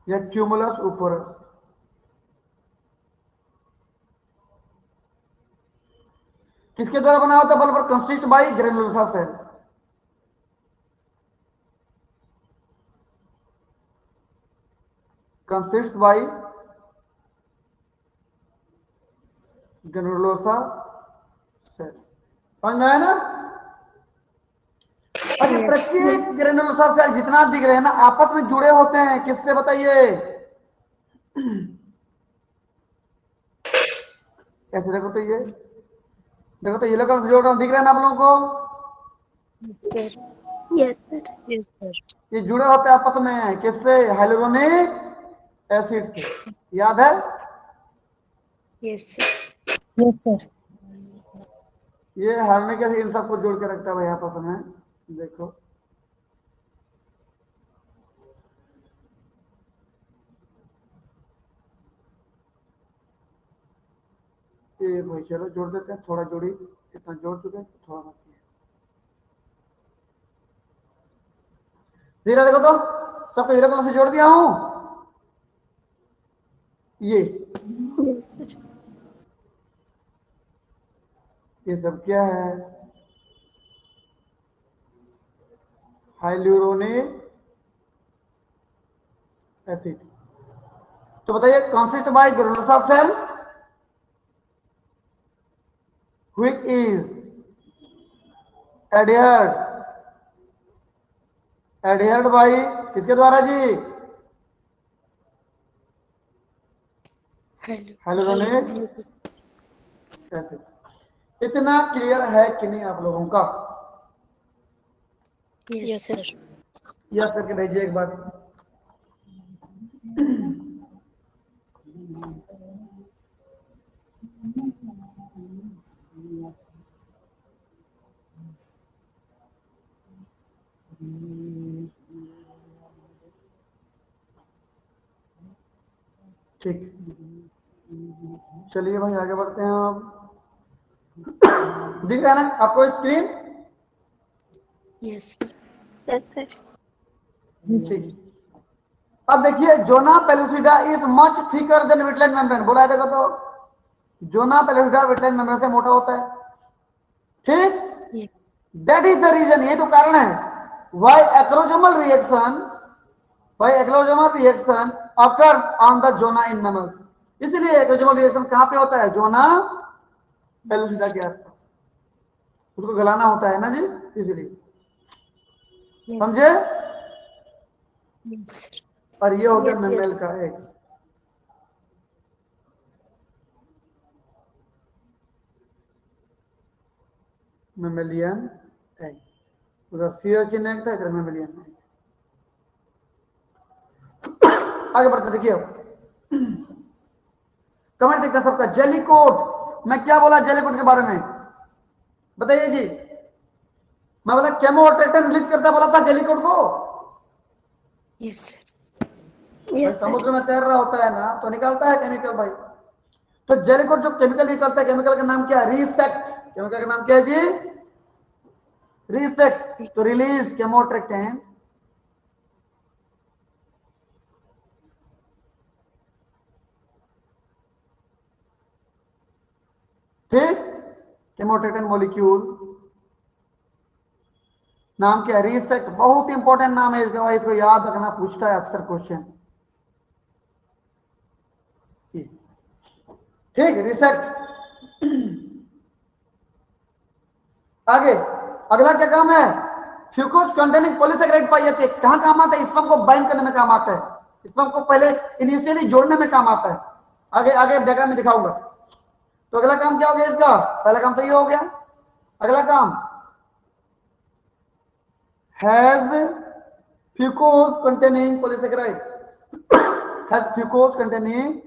या क्यूमुलस उफोरस। किसके द्वारा बना होता है बोल पर? Consist by granulosa cell. Consist by granulosa cells. समझ में आया ना? और ये Yes. प्रत्येक ग्रेनुलोसा सेल जितना दिख रहे हैं ना आपस में जुड़े होते हैं किससे बताइए? कैसे? देखो तो ये लोग जोड़ रहा हूं, दिख रहा है ना आप लोगों को? Sir. Yes, sir. Yes, sir. ये जुड़े होते हैं आपस में किससे? हाइलुरोनिक एसिड से। याद है? Yes, sir. Yes, sir. ये हाइलुरोनिक एसिड इन सबको जोड़ के रखता है भाई आपस में। देखो ये भाई, चलो जोड़ देते हैं, थोड़ा जोड़ी, इतना जोड़ चुके हैं, थोड़ा बाकी है। धीरे देखो तो सबको हीरो कलर से जोड़ दिया हूं। ये Yes, sir. सब क्या है? Hyaluronic acid. तो बताइए consist by granulosa cell which is adhered by किसके द्वारा जी? Hello. Hyaluronic acid. इतना क्लियर है कि नहीं आप लोगों का? Yes, sir. यस करके भेजिए एक बार। ठीक, चलिए भाई आगे बढ़ते हैं। आप दिख रहा है ना आपको screen? Yes, sir. Yes, sir. Yes, sir. ठीक। अब देखिए zona pellucida is much thicker than vitelline membrane. बोला है देखो तो, जोना पेलुसिडा विटलाइन मेम्ब्रेन से मोटा होता है। ठीक, Yes. That is the reason, ये तो कारण है why acrosomal reaction occurs on the zona in mammals। इसलिए एक्रोजोमल रिएक्शन कहां पे होता है? जोना पेलुसिडा के आसपास। उसको गलाना होता है ना जी, इसलिए। Yes. समझे? Yes, sir. और ये हो गया Yes, sir. मेमेल का एक। Mammalian egg. उधर सीयर चिन्ह एग था, इधर मेमेलियन एग। आगे बढ़ते देखिए अब कमेंट देखते हैं सबका। जेलीकोट, मैं क्या बोला जेलीकोट के बारे में बताइए जी? मैं बोला केमोटेक्टिन रिलीज करता बोला था जेलीकोट को। Yes, sir. भाई Yes, sir. समुद्र में तैर रहा होता है ना तो निकालता है केमिकल भाई। तो जेलीकोट जो केमिकल निकलता है, केमिकल का नाम क्या है? रीसेक्ट। केमिकल का नाम क्या है जी? रीसेक्ट। तो रिलीज केमोटेक्टिन। ठीक, केमोटेक्टिन मॉलिक्यूल नाम क्या है? रीसेक्ट। बहुत इंपॉर्टेंट नाम है इसका भाई, इसको याद रखना, पूछता है अक्सर क्वेश्चन। ठीक, रीसेक्ट। आगे अगला क्या काम है? फ्यूकोस कंटेनिंग पॉलीसेकेराइड पाई जाती है। कहां काम आता है? स्पर्म को बाइंड करने में काम आता है। स्पर्म को पहले इनिशियली जोड़ने में काम आता है। आगे आगे डायग्राम में दिखाऊंगा। तो अगला काम क्या हो गया इसका? पहला काम तो ये हो गया। अगला काम has fucose containing polysaccharide. Has fucose containing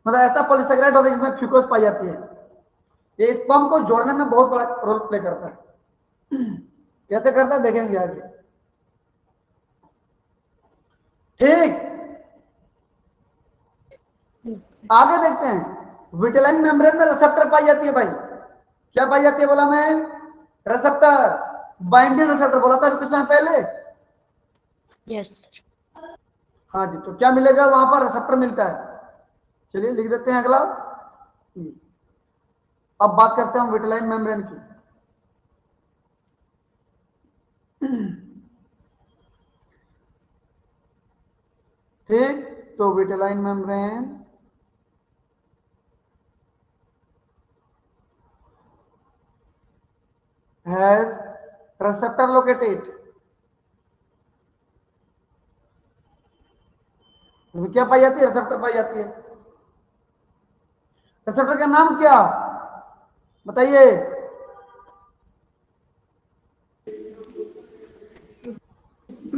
मतलब ऐसा पॉलीसेकेराइड होता है जिसमें फ्यूकोस पाई जाती है। ये स्पर्म को जोड़ने में बहुत बड़ा रोल प्ले करता है। कैसे करता है देखेंगे आगे। ठीक, Yes, sir. आगे देखते हैं। विटेलाइन मेम्ब्रेन में रिसेप्टर पाई जाती है भाई। क्या पाई जाती है बोला मैं? रिसेप्टर। बाइंडिंग रिसेप्टर बोला था कुछ समय पहले। Yes, sir. हाँ जी, तो क्या मिलेगा वहां पर? रिसेप्टर मिलता है। चलिए लिख देते हैं अगला। अब बात करते हैं हम विटेलाइन मेम्ब्रेन की। ठीक, तो vitelline membrane has receptor located। इसमें क्या पाई जाती है? रिसेप्टर पाई जाती है। रिसेप्टर का नाम क्या बताइए?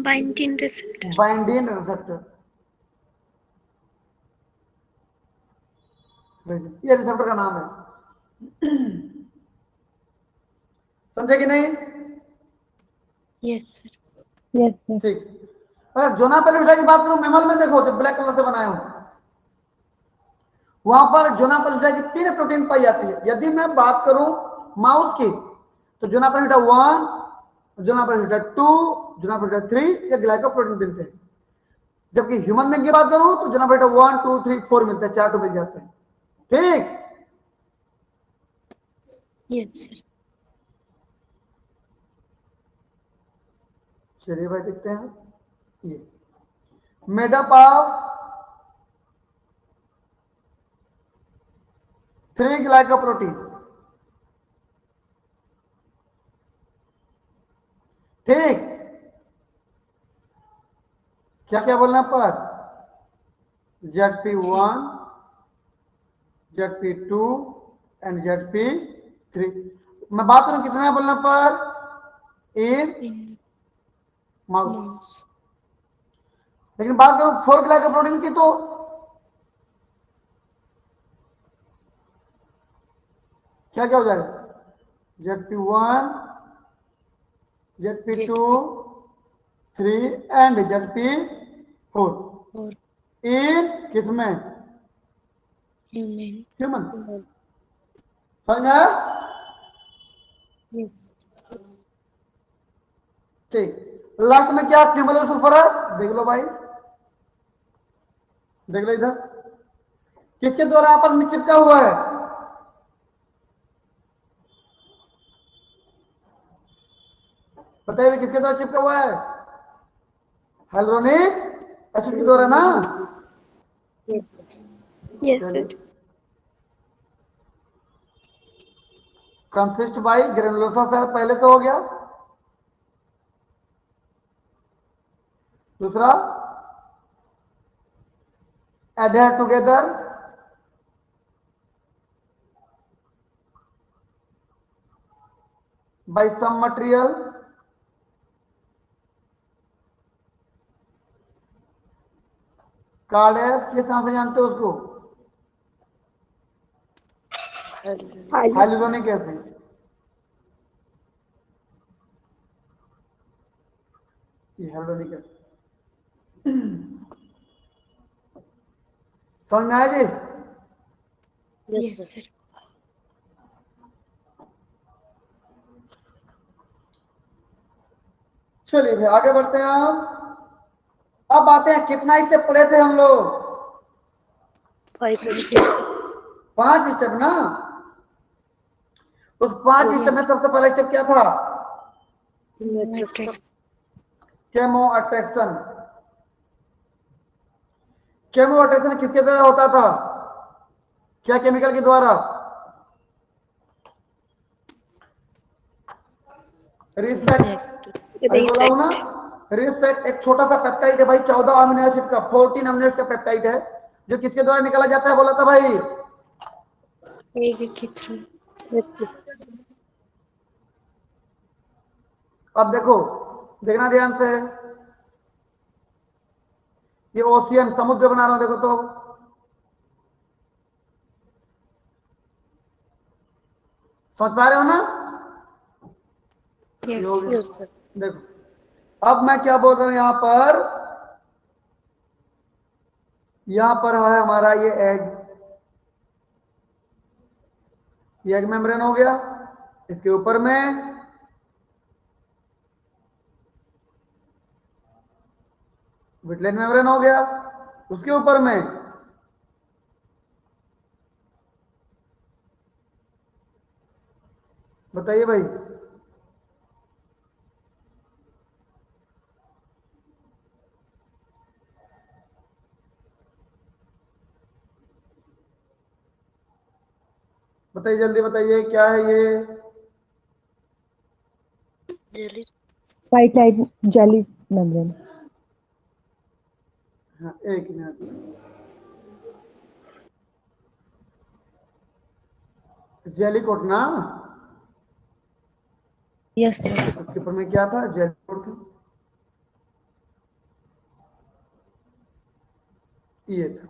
Binding receptor. Binding receptor. ये रिसेप्टर का नाम है। समझे कि नहीं? Yes, sir. Yes, sir. ठीक। अगर जोना पेलिफेरा की बात करूं, मेमल में देखो जो ब्लैक कलर से बनाया हूं, वहां पर जोना पेलिफेरा की 3 प्रोटीन पाई जाती है। यदि मैं बात करूं माउस की, तो जोना पेलिफेरा 1, जोना पेलिफेरा 2, जोना पेलिफेरा 3 ये ग्लाइकोप्रोटीन मिलते हैं। जबकि ह्यूमन में की बात करूं तो जोना पेलिफेरा 1, 2, 3, 4 मिलते हैं, 4 तो मिल जाते हैं। ठीक, Yes, sir. चलिए भाई देखते हैं। ये मेडअप ऑफ 3 ग्लाइकोप्रोटीन। ठीक, क्या क्या बोलना पर? ZP1, ZP2 and ZP3। मैं बात करूं किसमें बोलना पर? इन In माउस। mouse. लेकिन बात करूं 4 ग्लाइकोप्रोटीन की, तो क्या क्या हो जाएगा? ZP1, ZP2, 3 and ZP4। Or इन किसमें? human. ह्यूमन। समझ में आया? Yes. ठीक, लास्ट में क्या? क्यूमुलस सुपरस। देख लो भाई, देख लो इधर किसके द्वारा आपस में चिपका हुआ है? बताइए किसके द्वारा चिपका हुआ है? हाइलुरोनिक एसिड के द्वारा ना? Yes. यस चलिए, sir. Consist by granulosa cell पहले तो हो गया। दूसरा, adhere together by some material. कार्डेस किस नाम से जानते हो उसको? Hyaluronic acid. ये हाइलुरोनिक एसिड। समझ में आया जी? Yes, sir. चलिए भाई आगे बढ़ते हैं हम। अब आते हैं, कितना स्टेप पढ़े थे हम लोग? 5 5 स्टेप ना। उस 5 स्टेप में सबसे पहला स्टेप क्या था? matrix. Chemo attraction. Chemo attraction किसके द्वारा होता था? क्या केमिकल के द्वारा? रिसेप्ट। अभी बोला हूं ना, रिसेप्ट एक छोटा सा पेप्टाइड है भाई, 14 अमीनो एसिड का, 14 अमीनो एसिड का पेप्टाइड है, जो किसके द्वारा निकाला जाता है? बोला था भाई। Egg के through. अब देखो, देखना ध्यान से, ये ओशियन समुद्र बना रहा हूं, देखो तो समझ पा रहे हो ना? Yes. ये Yes, sir. देखो, अब मैं क्या बोल रहा हूं यहां पर है हमारा ये एग मेम्ब्रेन हो गया। इसके ऊपर में विटलेन मेम्ब्रेन हो गया। उसके ऊपर में बताइए भाई। बताइए जल्दी बताइए क्या है ये। Jelly. White light jelly membrane. हाँ, एक मिनट। जेली कोट ना, Yes, sir. उसके ऊपर में क्या था, जेली कोट था, ये था।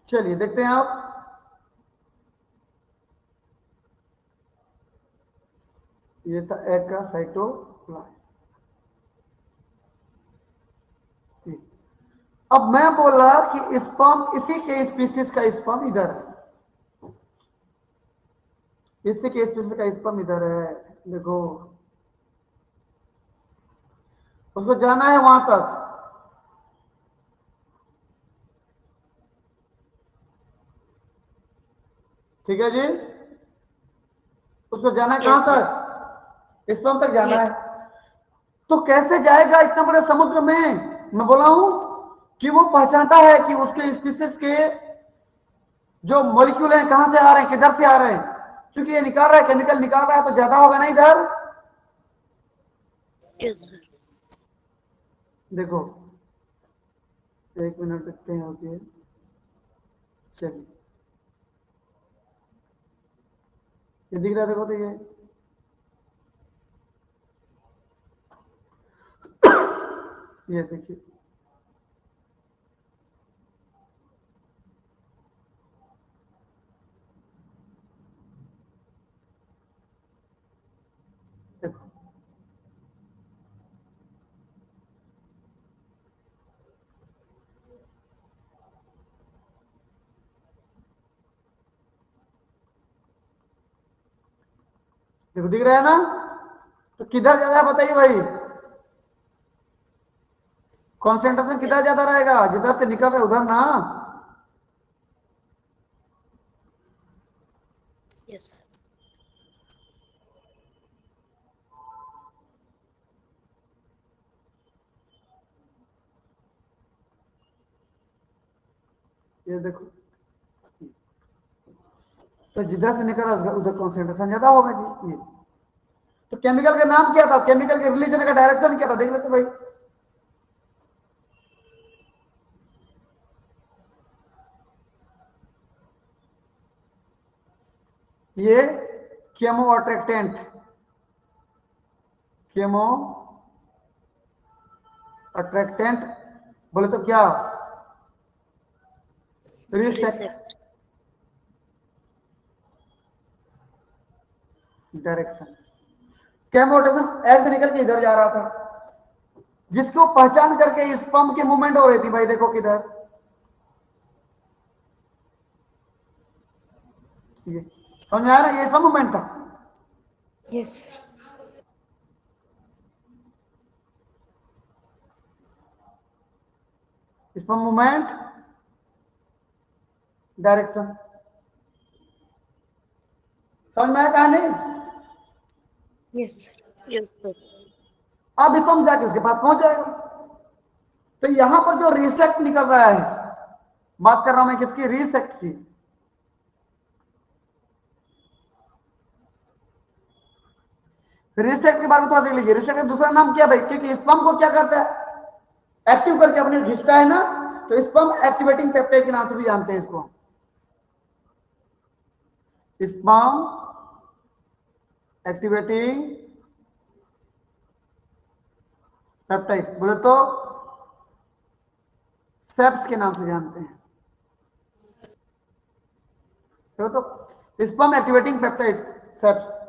चलिए देखते हैं आप। ये था एग का साइटोप्लाज्म। अब मैं बोला कि स्पर्म, इसी के स्पीसीज का स्पर्म इधर है, इसी के स्पीसीज का स्पर्म इधर है। देखो उसको जाना है वहां तक, ठीक है जी। उसको जाना है कहां Yes, sir. तक, स्पर्म तक जाना Yes. है। तो कैसे जाएगा इतना बड़े समुद्र में? मैं बोला हूं कि वो पहचानता है कि उसके स्पीसीज के जो मॉलिक्यूल हैं कहां से आ रहे हैं, किधर से आ रहे हैं। क्योंकि ये निकाल रहा है, केमिकल निकाल रहा है, तो ज्यादा होगा ना इधर। Yes, sir. देखो एक मिनट देखते हैं होती है। चलिए ये दिख रहा है, देखो तो ये देखिए, देखो देखो दिख रहा है ना। तो किधर ज्यादा है बताइए भाई, कॉन्सेंट्रेशन किधर ज्यादा रहेगा, जिधर से निकल रहा है उधर ना। Yes, sir. ये देखो, तो जिधर से निकल रहा है उधर कॉन्सेंट्रेशन ज्यादा होगा जी। ये तो केमिकल का नाम क्या था, केमिकल के रिलीजन का डायरेक्शन क्या था, देख लेते भाई। ये केमो अट्रैक्टेंट, केमो अट्रैक्टेंट बोले तो क्या, रिसेप्ट Reset. डायरेक्शन। केमो अट्रैक्शन ऐसे निकल के इधर जा रहा था, जिसको पहचान करके स्पर्म की मूवमेंट हो रही थी भाई। देखो किधर, ये समझ में आया ना, ये स्पर्म मूवमेंट था। Yes, sir. Sperm movement direction, समझ में आया कहानी। Yes, sir. Yes, sir. अब स्पर्म जाके उसके पास पहुंच जाएगा। तो यहां पर जो रिसेक्ट निकल रहा है, बात कर रहा हूं मैं किसकी, रिसेक्ट की। रिसेक्ट के बारे में थोड़ा देख लीजिए। रिसेक्ट का दूसरा नाम क्या भाई, क्योंकि स्पर्म को क्या करता है, एक्टिव करके अपने खींचता है ना। तो स्पर्म एक्टिवेटिंग पेप्टाइड के नाम से भी जानते हैं इसको, स्पर्म एक्टिवेटिंग पेप्टाइड बोले तो सेप्स के नाम से जानते हैं। तो स्पर्म एक्टिवेटिंग पेप्टाइड्स, सेप्स।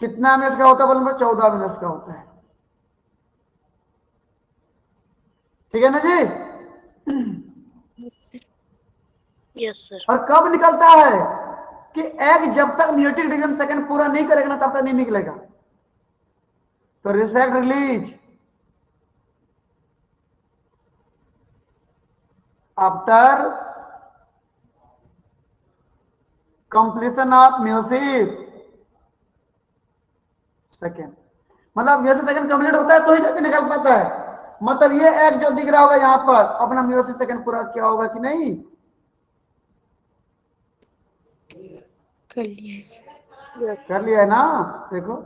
कितना मिनट का होता है बोले, 14 मिनट का होता है, ठीक है ना जी। Yes, sir. Yes, sir. और कब निकलता है कि एग जब तक न्यूट्रिक डिवीजन सेकंड पूरा नहीं करेगा ना, तब तक नहीं निकलेगा। तो resact release after completion of meiosis second, मतलब म्योसिस सेकेंड कंप्लीट होता है तो ही जाके निकल पाता है। मतलब ये एग जो दिख रहा होगा यहाँ पर अपना म्योसिस सेकेंड पूरा किया होगा कि नहीं? कर लिया है सर। कर लिया है ना? देखो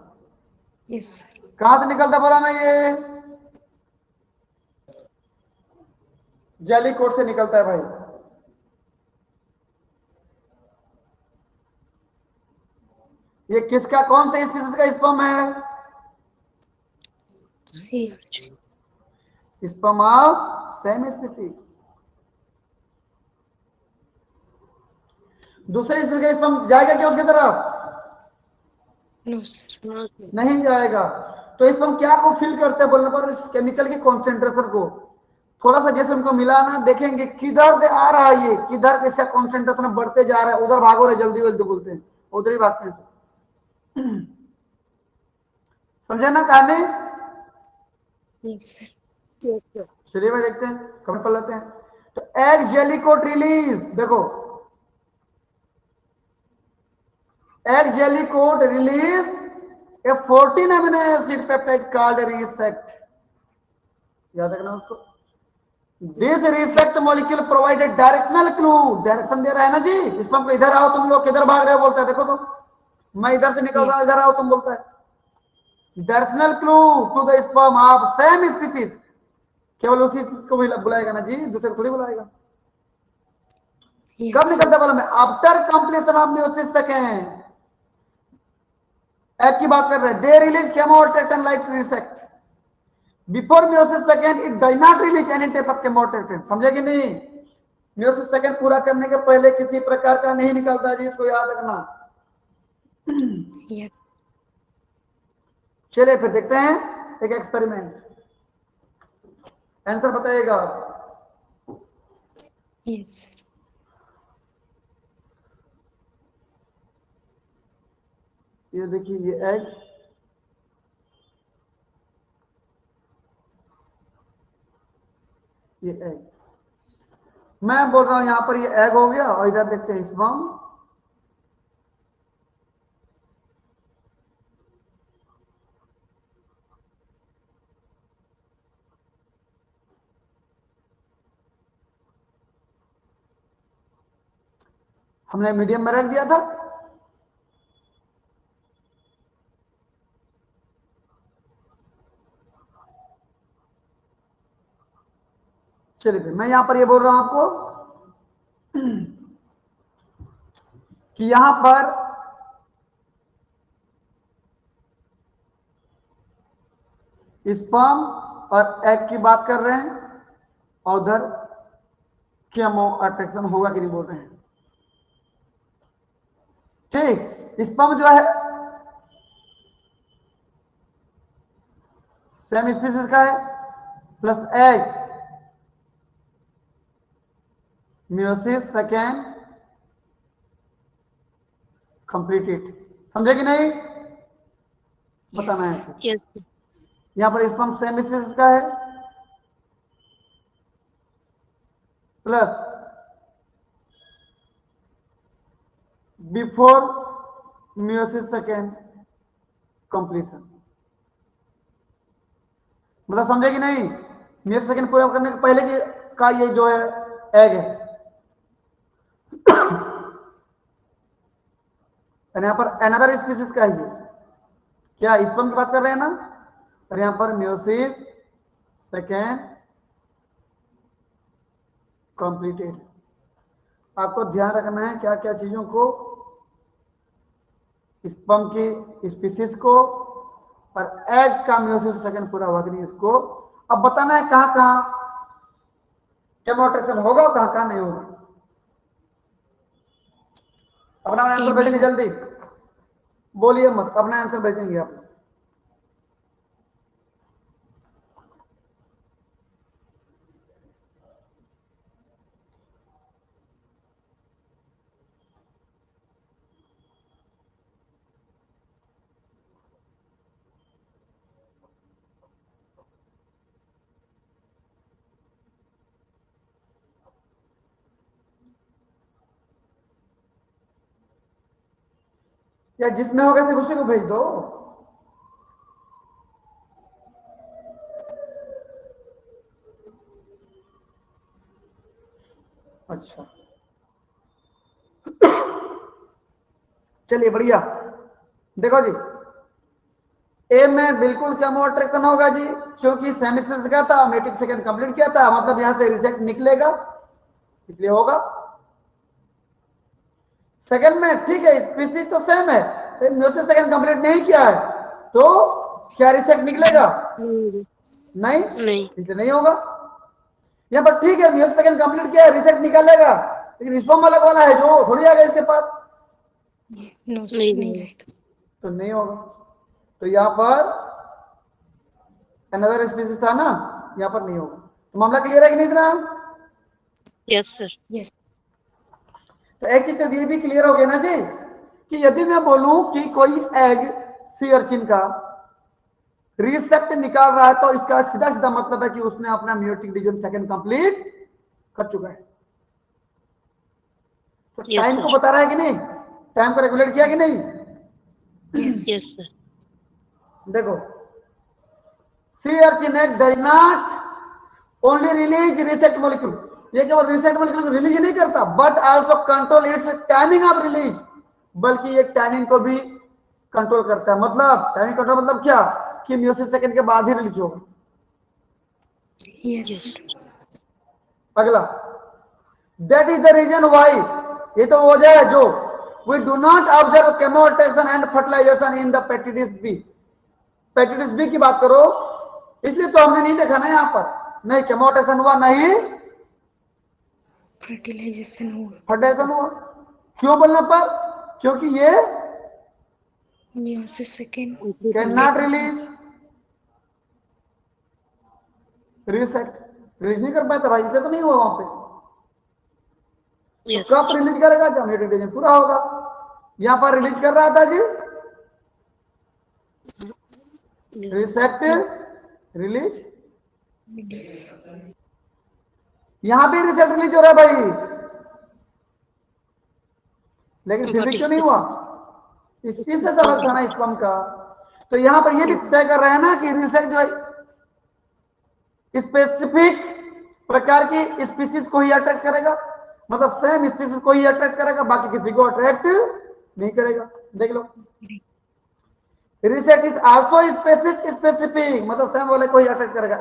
यस सर। कहां से निकलता बोला मैं, ये जेली कोट से निकलता है भाई। ये किसका, कौन से स्पीसीज का स्पर्म है? CH. Sperm of same species. दूसरे स्पीसीज का स्पर्म जाएगा क्या उसकी तरफ? No sir. नहीं जाएगा। तो स्पर्म क्या को फिल करते हैं बोलने पर? इस केमिकल की कॉन्सेंट्रेशन को। थोड़ा सा जैसे उनको मिलाना, देखेंगे किधर से आ रहा है, ये किधर इसका कॉन्सेंट्रेशन बढ़ते जा रहा है, उधर भागो रहे, जल्दी जल्दी बोलते हैं, उधर ही भागते हैं। समझे ना कहानी? Yes sir. चलिए भाई देखते हैं, कमेंट पढ़ लेते हैं। तो एग जेली कोट रिलीज, देखो egg jelly coat release a 14 amino acid peptide called resact, याद रखना उसको। This resact molecule provided directional clue, direction दे रहा है ना जी, इसमें हमको इधर आओ तुम लोग, किधर भाग रहे हो बोलता है, देखो तो मैं इधर से निकल रहा हूं, इधर आओ तुम बोलता है। Directional clue to the sperm of same species, केवल उसी चीज को बुलाएगा ना जी, दूसरे को थोड़ी बुलाएगा। कब निकलता बोला मैं? After completion of meiosis second. Egg की बात कर रहे हैं। They release chemoattractant like resact before meiosis second, it does not release any type of chemoattractant. समझे कि नहीं? म्योसिस सेकेंड पूरा करने के पहले किसी प्रकार का नहीं निकलता जी, इसको याद रखना। यस। चलिए फिर देखते हैं एक एक्सपेरिमेंट, आंसर बताइएगा। Yes sir. ये देखिए, ये एग, ये एग, मैं बोल रहा हूं यहां पर ये एग हो गया, और इधर देखते हैं स्पर्म। हमने मीडियम में रख दिया था। चलिए फिर मैं यहां पर ये बोल रहा हूं आपको कि यहां पर स्पर्म और एग की बात कर रहे हैं, और उधर केमो अट्रैक्शन होगा कि नहीं बोल रहे हैं। ठीक, स्पर्म जो है सेम स्पीसीज का है, plus egg meiosis second completed. समझे कि नहीं? बताना है। यस। यहां पर स्पर्म सेम स्पीसीज का है, plus before meiosis second completion. मतलब समझे कि नहीं? म्योसिस सेकेंड पूरा करने के पहले की का ये जो है एग है। यहां पर अनदर स्पीसीज का है ये, क्या स्पर्म की बात कर रहे हैं ना? और यहां पर म्योसिस सेकेंड कंप्लीटेड। आपको ध्यान रखना है क्या क्या चीजों को, स्पर्म की स्पीसीज को, और एग का म्योसिस सेकेंड पूरा हुआ कि नहीं, इसको अब बताना है कहां कहां केमोट्रेक्शन होगा और कहां कहां नहीं होगा। अपना आंसर भेजेंगे जल्दी, बोलिए मत, अपना आंसर भेजेंगे आप। या जिसमें होगा सिर्फ उसी को भेज दो। अच्छा चलिए बढ़िया। देखो जी, ए में बिल्कुल केमो अट्रैक्शन होगा जी, क्योंकि सेमिस्टर का था, मैट्रिक सेकंड कंप्लीट किया था, मतलब यहां से रिजेक्ट निकलेगा, इसलिए होगा। सेकंड में ठीक है, स्पीसीज तो सेम है, लेकिन म्यूसिस सेकंड कंप्लीट नहीं किया है, तो क्या रिजेक्ट निकलेगा? नहीं, नहीं। इसलिए नहीं होगा। यहाँ पर ठीक है, म्यूसिस सेकंड कंप्लीट किया है, रिजेक्ट निकालेगा, लेकिन रिस्पॉम अलग वाला है जो थोड़ी आ गया इसके पास, नो सर, नहीं रहेगा। तो नहीं होगा। तो यहाँ पर अनदर स्पीसीज था ना, यहाँ पर नहीं होगा। तो मामला क्लियर है कि नहीं इतना? Yes sir. यस। तो एक चीज ये भी क्लियर हो गया ना जी, कि यदि मैं बोलूं कि कोई एग सी अर्चिन का रिसेप्ट निकाल रहा है, तो इसका सीधा सीधा मतलब है कि उसने अपना म्यूटिक डिवीजन सेकंड कंप्लीट कर चुका है। तो टाइम को बता रहा है कि नहीं, टाइम को रेगुलेट किया कि नहीं? Yes yes sir. देखो, sea urchin egg does not only release resact molecule, ये केवल रिसेप्ट मॉलिक्यूल रिलीज नहीं करता, but also control its timing of release, बल्कि ये टाइमिंग को भी कंट्रोल करता है। मतलब टाइमिंग कंट्रोल मतलब क्या, कि म्यूसिस सेकंड के बाद ही रिलीज होगा। यस। अगला, that is the reason why, ये तो वजह है जो वी डू नॉट ऑब्जर्व केमोटेशन and fertilisation in the peptides B. Peptides B की बात करो, इसलिए तो हमने नहीं देखा ना यहाँ पर, नहीं केमोटेशन हुआ, नहीं फर्टिलाइजेशन हुआ। फर्टिलाइजेशन हुआ। क्यों बोलने पर? क्योंकि ये meiosis second can not release reset, release नहीं कर पाता भाई, इसलिए तो नहीं हुआ वहां पे। तो कब रिलीज करेगा? जब म्यूटेड डिवीजन पूरा होगा। यहां पर रिलीज कर रहा था जी, रिसेट रिलीज, यहां भी रिसेट रिलीज हो रहा है भाई, लेकिन फिर भी क्यों नहीं हुआ? स्पीसीज अलग था ना स्पर्म का। तो यहां पर ये भी तय कर रहे हैं ना कि रिसेट जो है स्पेसिफिक प्रकार की स्पीसीज को ही अट्रैक्ट करेगा, मतलब सेम स्पीसीज को ही अट्रैक्ट करेगा, बाकी किसी को अट्रैक्ट नहीं करेगा। देख लो, रिसेट इज आल्सो स्पेसिफिक, मतलब सेम वाले को ही अट्रैक्ट करेगा।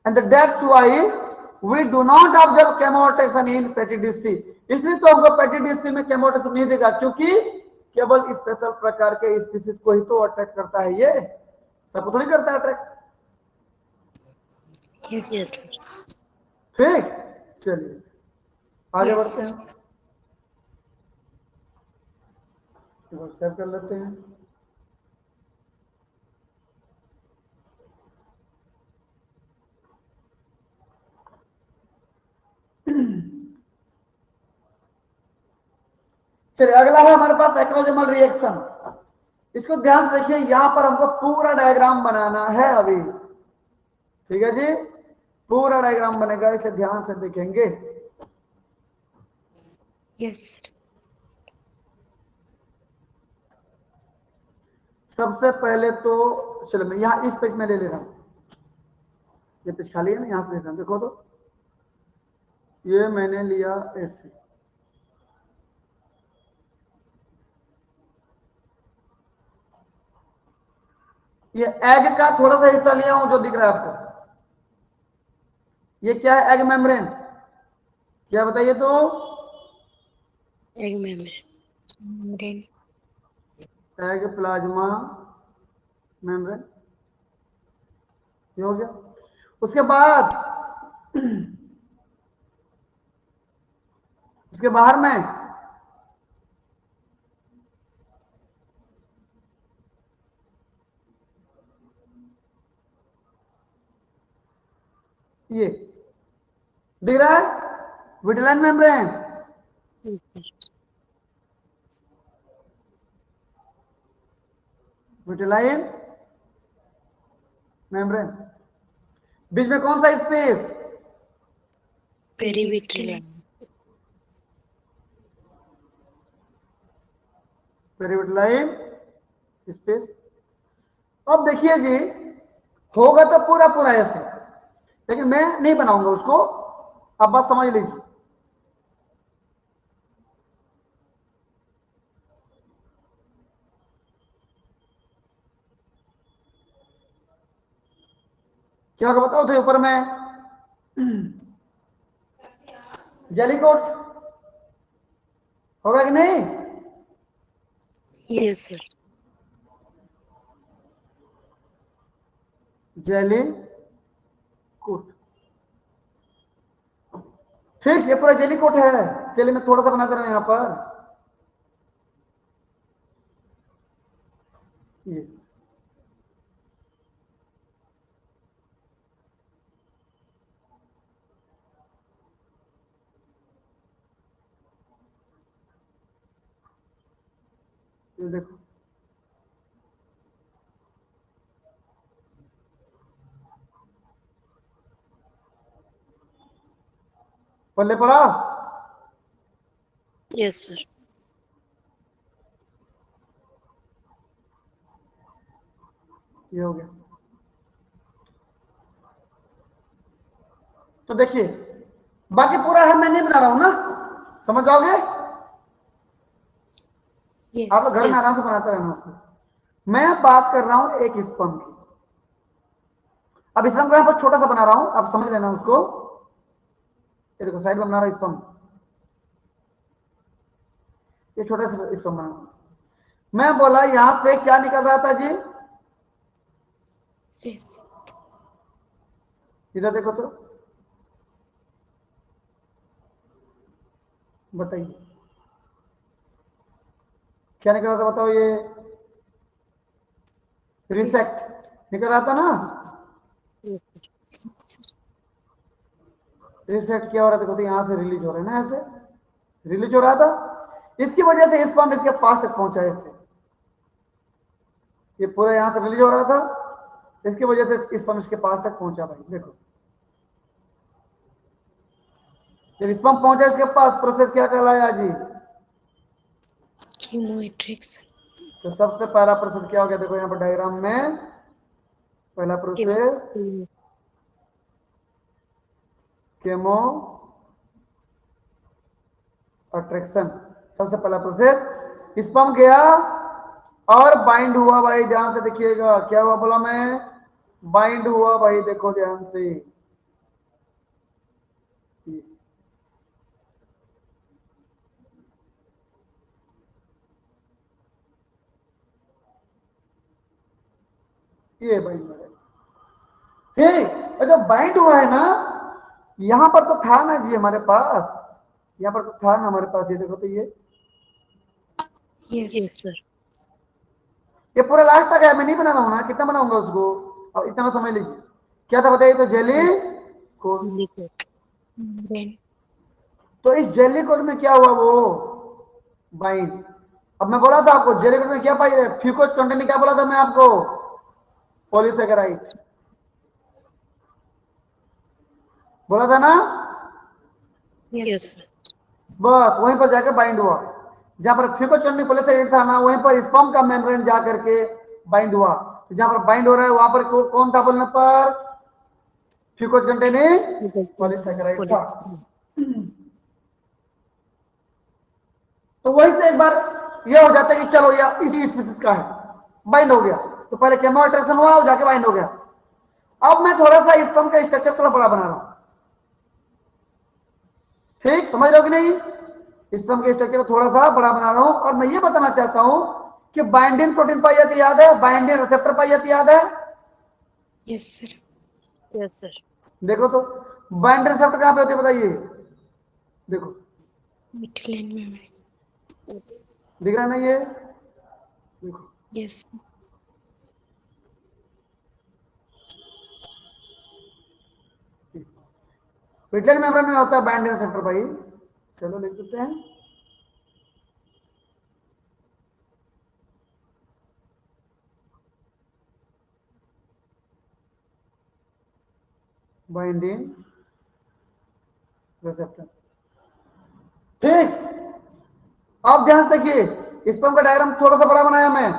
That's why we do not observe केमोटेशन इन पेटिडिस सी, इसलिए तो हमको पेटिडिस सी में केमोटेशन नहीं देगा, क्योंकि केवल स्पेशल प्रकार के स्पीसीज को ही तो अट्रैक्ट करता है, ये सबको थोड़ी करता है अट्रैक्ट। यस। ठीक, चलिए आगे बढ़ते हैं, सेव कर लेते हैं। चलिए अगला है हमारे पास एक्रोजमल रिएक्शन। इसको ध्यान से देखिए, यहां पर हमको पूरा डायग्राम बनाना है अभी, ठीक है जी, पूरा डायग्राम बनेगा, इसे ध्यान से देखेंगे। Yes sir. सबसे पहले तो चलो मैं यहां इस पेज में ले रहा हूं, ये पेज खाली है ना, यहां से ले रहा हूं, देखो तो ये मैंने लिया ऐसे, ये एग का थोड़ा सा हिस्सा लिया हूं जो दिख रहा है आपको, ये क्या है? एग मेम्ब्रेन, क्या बताइए तो? Egg membrane. Egg plasma membrane, ये हो गया। उसके बाद उसके बाहर में ये दिख रहा है, विटिलाइन मेम्ब्रेन, विटिलाइन मेम्ब्रेन। बीच में कौन सा स्पेस? पेरीविट्रियम। पेरिविटलाइन स्पेस। अब देखिए जी, होगा तो पूरा पूरा ऐसे, लेकिन मैं नहीं बनाऊंगा उसको, आप बात समझ लीजिए। क्या होगा बताओ तो ऊपर में जेलीकोट होगा कि नहीं? Yes, sir. जेली कोट, ठीक, ये पूरा जेली कोट है। चलिए मैं थोड़ा सा बना दे रहा हूं यहां पर, ये देखो, पल्ले पड़ा, Yes, sir. ये हो गया। तो देखिए, बाकी पूरा है मैं नहीं बना रहा हूं ना, समझ जाओगे? Yes. आप लोग घर में Yes. आराम से बनाते रहना उसको। मैं बात कर रहा हूं एक स्पम की। अब स्पम को यहां पर छोटा सा बना रहा हूं, आप समझ लेना उसको। ये देखो साइड में बना रहा हूं स्पम, ये छोटा सा स्पम बना रहा हूं। मैं बोला यहां से क्या निकल रहा था जी? Yes. इधर देखो तो बताइए क्या निकल रहा था, बताओ। ये रिसेक्ट निकल रहा था ना? रिसेक्ट क्या हो रहा था? देखो तो यहां से रिलीज हो रहा है ना, ऐसे रिलीज हो रहा था। इसकी वजह से स्पम इसके पास तक पहुंचा, ऐसे ये पूरा यहां से रिलीज हो रहा था, इसकी वजह से स्पम इसके पास तक पहुंचा। भाई देखो, जब स्पम पहुंचा इसके पास, प्रोसेस क्या कहलाया जी? Chemoattraction. तो सबसे पहला प्रोसेस क्या हो गया? देखो यहां पर डायग्राम में पहला प्रोसेस केमो अट्रैक्शन, सबसे पहला प्रोसेस। स्पम गया और बाइंड हुआ। भाई ध्यान से देखिएगा, क्या हुआ बोला मैं? बाइंड हुआ। भाई देखो ध्यान से, ये बाइंड हो गया, ठीक। और जब बाइंड हुआ है ना, यहां पर तो था ना जी हमारे पास, यहां पर तो था ना हमारे पास, ये देखो तो Yes. Yes, sir. ये पूरा लास्ट तक है, मैं नहीं बना रहा हूं ना, कितना बनाऊंगा उसको? अब इतना में समझ लीजिए क्या था, बताइए तो। Jelly coat. Then. तो इस जेली कोट में क्या हुआ? वो बाइंड। अब मैं बोला था आपको जेली कोट में क्या पाई, फ्यूकोज कंटेंट क्या बोला था मैं आपको? पॉलीसेकेराइड बोला था ना? Yes, sir. बस वहीं पर जाके बाइंड हुआ। जहां पर फ्यूकोज पॉलीसेकेराइड था ना, वहीं पर स्पर्म का मेम्ब्रेन जा करके बाइंड हुआ। तो जहां पर बाइंड हो रहा है वहां पर कौन था बोलने पर? फ्यूकोज कंटेनिंग पॉलीसेकेराइड था। तो वहीं से एक बार यह हो जाता है कि चलो यह इसी स्पीसीज का है, बाइंड हो गया। तो पहले केमो अट्रैक्शन हुआ और जाके बाइंड हो गया। अब मैं थोड़ा सा स्पर्म का स्ट्रक्चर थोड़ा बड़ा बना रहा हूं, ठीक, समझ रहे हो कि नहीं? स्पर्म के स्ट्रक्चर को थोड़ा सा बड़ा बना रहा हूं, और मैं ये बताना चाहता हूं कि बाइंडिंग प्रोटीन पाई जाती याद है, बाइंडिंग रिसेप्टर पाई जाती याद है? Yes, sir. Yes, sir. देखो तो बाइंडिंग रिसेप्टर कहां पे होती है बताइए? देखो Midline memory. दिख रहा है ना ये? देखो Yes. पिटलेट मेम्ब्रेन में होता है बाइंडिंग रिसेप्टर भाई। चलो लिख देते हैं, बाइंडिंग रिसेप्टर, ठीक। अब ध्यान से देखिए, स्पर्म का डायग्राम थोड़ा सा बड़ा बनाया मैं।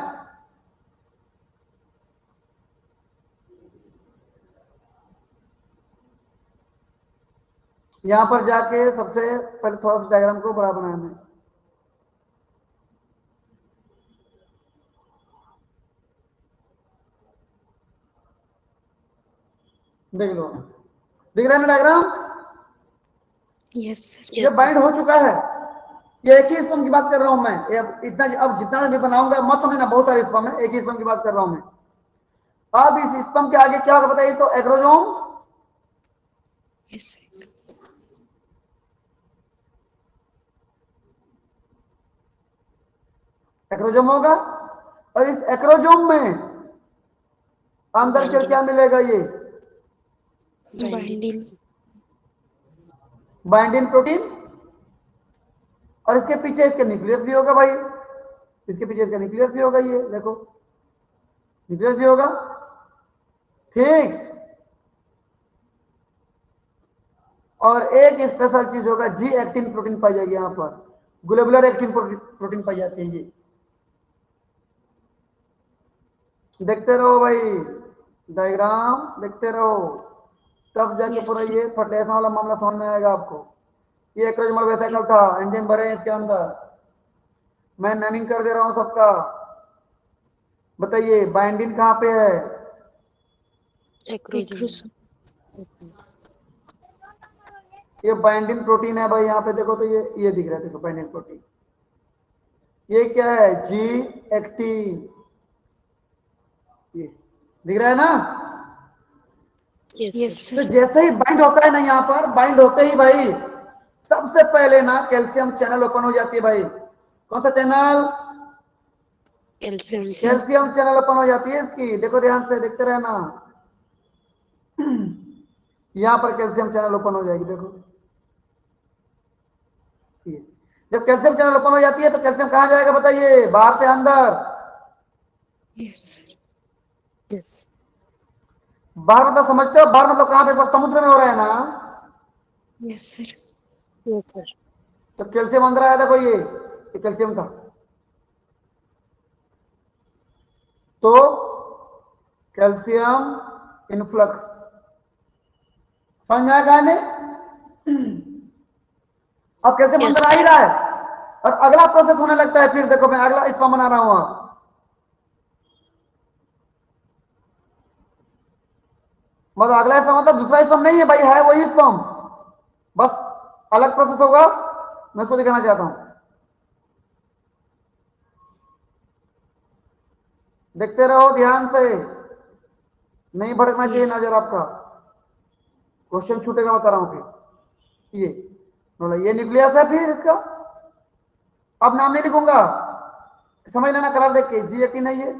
यहां पर जाके सबसे पहले थोड़ा सा डायग्राम को बड़ा बनाया मैं। देख लो, दिख रहा है ना डायग्राम? Yes, sir. ये बाइंड हो चुका है। ये एक ही स्पर्म की बात कर रहा हूं मैं। इतना अब जितना भी बनाऊंगा मत समझना, बहुत सारे स्पर्म है, एक ही स्पर्म की बात कर रहा हूं मैं। अब इस स्पर्म के आगे क्या होगा बताइए तो? एग्रोजोम, Yes, sir. एक्रोजोम होगा। और इस एक्रोजोम में अंदर के क्या मिलेगा? ये Binding. बाइंडिंग प्रोटीन, और इसके पीछे इसका न्यूक्लियस भी होगा भाई। इसके पीछे इसका न्यूक्लियस भी होगा, ये देखो न्यूक्लियस भी होगा, ठीक। और एक स्पेशल चीज होगा, जी एक्टिन प्रोटीन पाई जाएगी यहां पर, ग्लोबुलर एक्टिन प्रोटीन पाई जाती है। ये देखते रहो भाई, डायग्राम देखते रहो, तब जाके Yes, पूरा sir. ये फर्टिलाइजेशन वाला मामला समझ में आएगा आपको। ये एक्रोजोमल वेसिकल था, एंजाइम भरे हैं इसके अंदर, मैं नेमिंग कर दे रहा हूं सबका। बताइए बाइंडिंग कहां पे है? Acrosome. ये बाइंडिंग प्रोटीन है भाई, यहां पे देखो तो ये दिख रहा है, देखो बाइंडिंग प्रोटीन। ये क्या है? जी एक्टिन, ये दिख रहा है ना? Yes, तो sir. जैसे ही बाइंड होता है ना, यहां पर बाइंड होते ही भाई सबसे पहले ना कैल्शियम चैनल ओपन हो जाती है भाई। कौन सा channel? Calcium. Calcium channel open हो जाती है इसकी, देखो ध्यान से देखते रहना। यहां पर कैल्शियम चैनल ओपन हो जाएगी, देखो ये। जब कैल्शियम चैनल ओपन हो जाती है तो कैल्शियम कहां जाएगा बताइए? बाहर से अंदर। Yes, sir. Yes. बाहर मतलब समझते हो? बाहर मतलब कहां पे? सब समुद्र में हो रहा है ना। Yes, sir. Yes, sir. तो कैल्शियम अंदर आया, देखो ये कैल्शियम था। तो कैल्शियम इनफ्लक्स, समझ में आया कहने? अब कैल्शियम Yes, अंदर आ ही रहा है, और अगला प्रोसेस होने लगता है। फिर देखो मैं अगला स्पर्म बना रहा हूं, मतलब अगला स्पर्म मतलब दूसरा स्पर्म नहीं है भाई, है वही स्पर्म, बस अलग प्रोसेस होगा, मैं उसको दिखाना चाहता हूं। देखते रहो ध्यान से, नहीं भटकना चाहिए Yes. नजर आपका, क्वेश्चन छूटेगा बता रहा हूं। फिर ये न्यूक्लियस है। फिर इसका अब नाम नहीं लिखूंगा, समझ लेना कलर देख के, G18 है ये।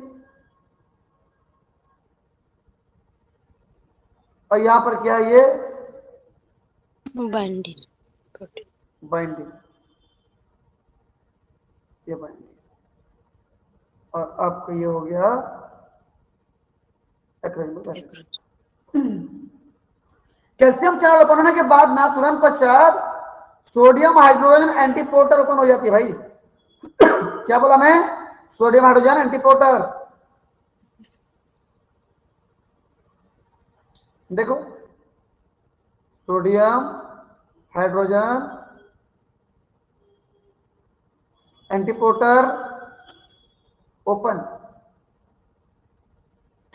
और यहां पर क्या है? ये Binding. Protein. बाइंडिंग, ये बाइंडिंग। और आपका ये हो गया एक्रोजोमल। कैल्शियम चैनल ओपन होने के बाद ना तुरंत पश्चात सोडियम हाइड्रोजन एंटीपोर्टर ओपन हो जाती है भाई। क्या बोला मैं? Sodium hydrogen antiporter. देखो सोडियम हाइड्रोजन एंटीपोर्टर ओपन,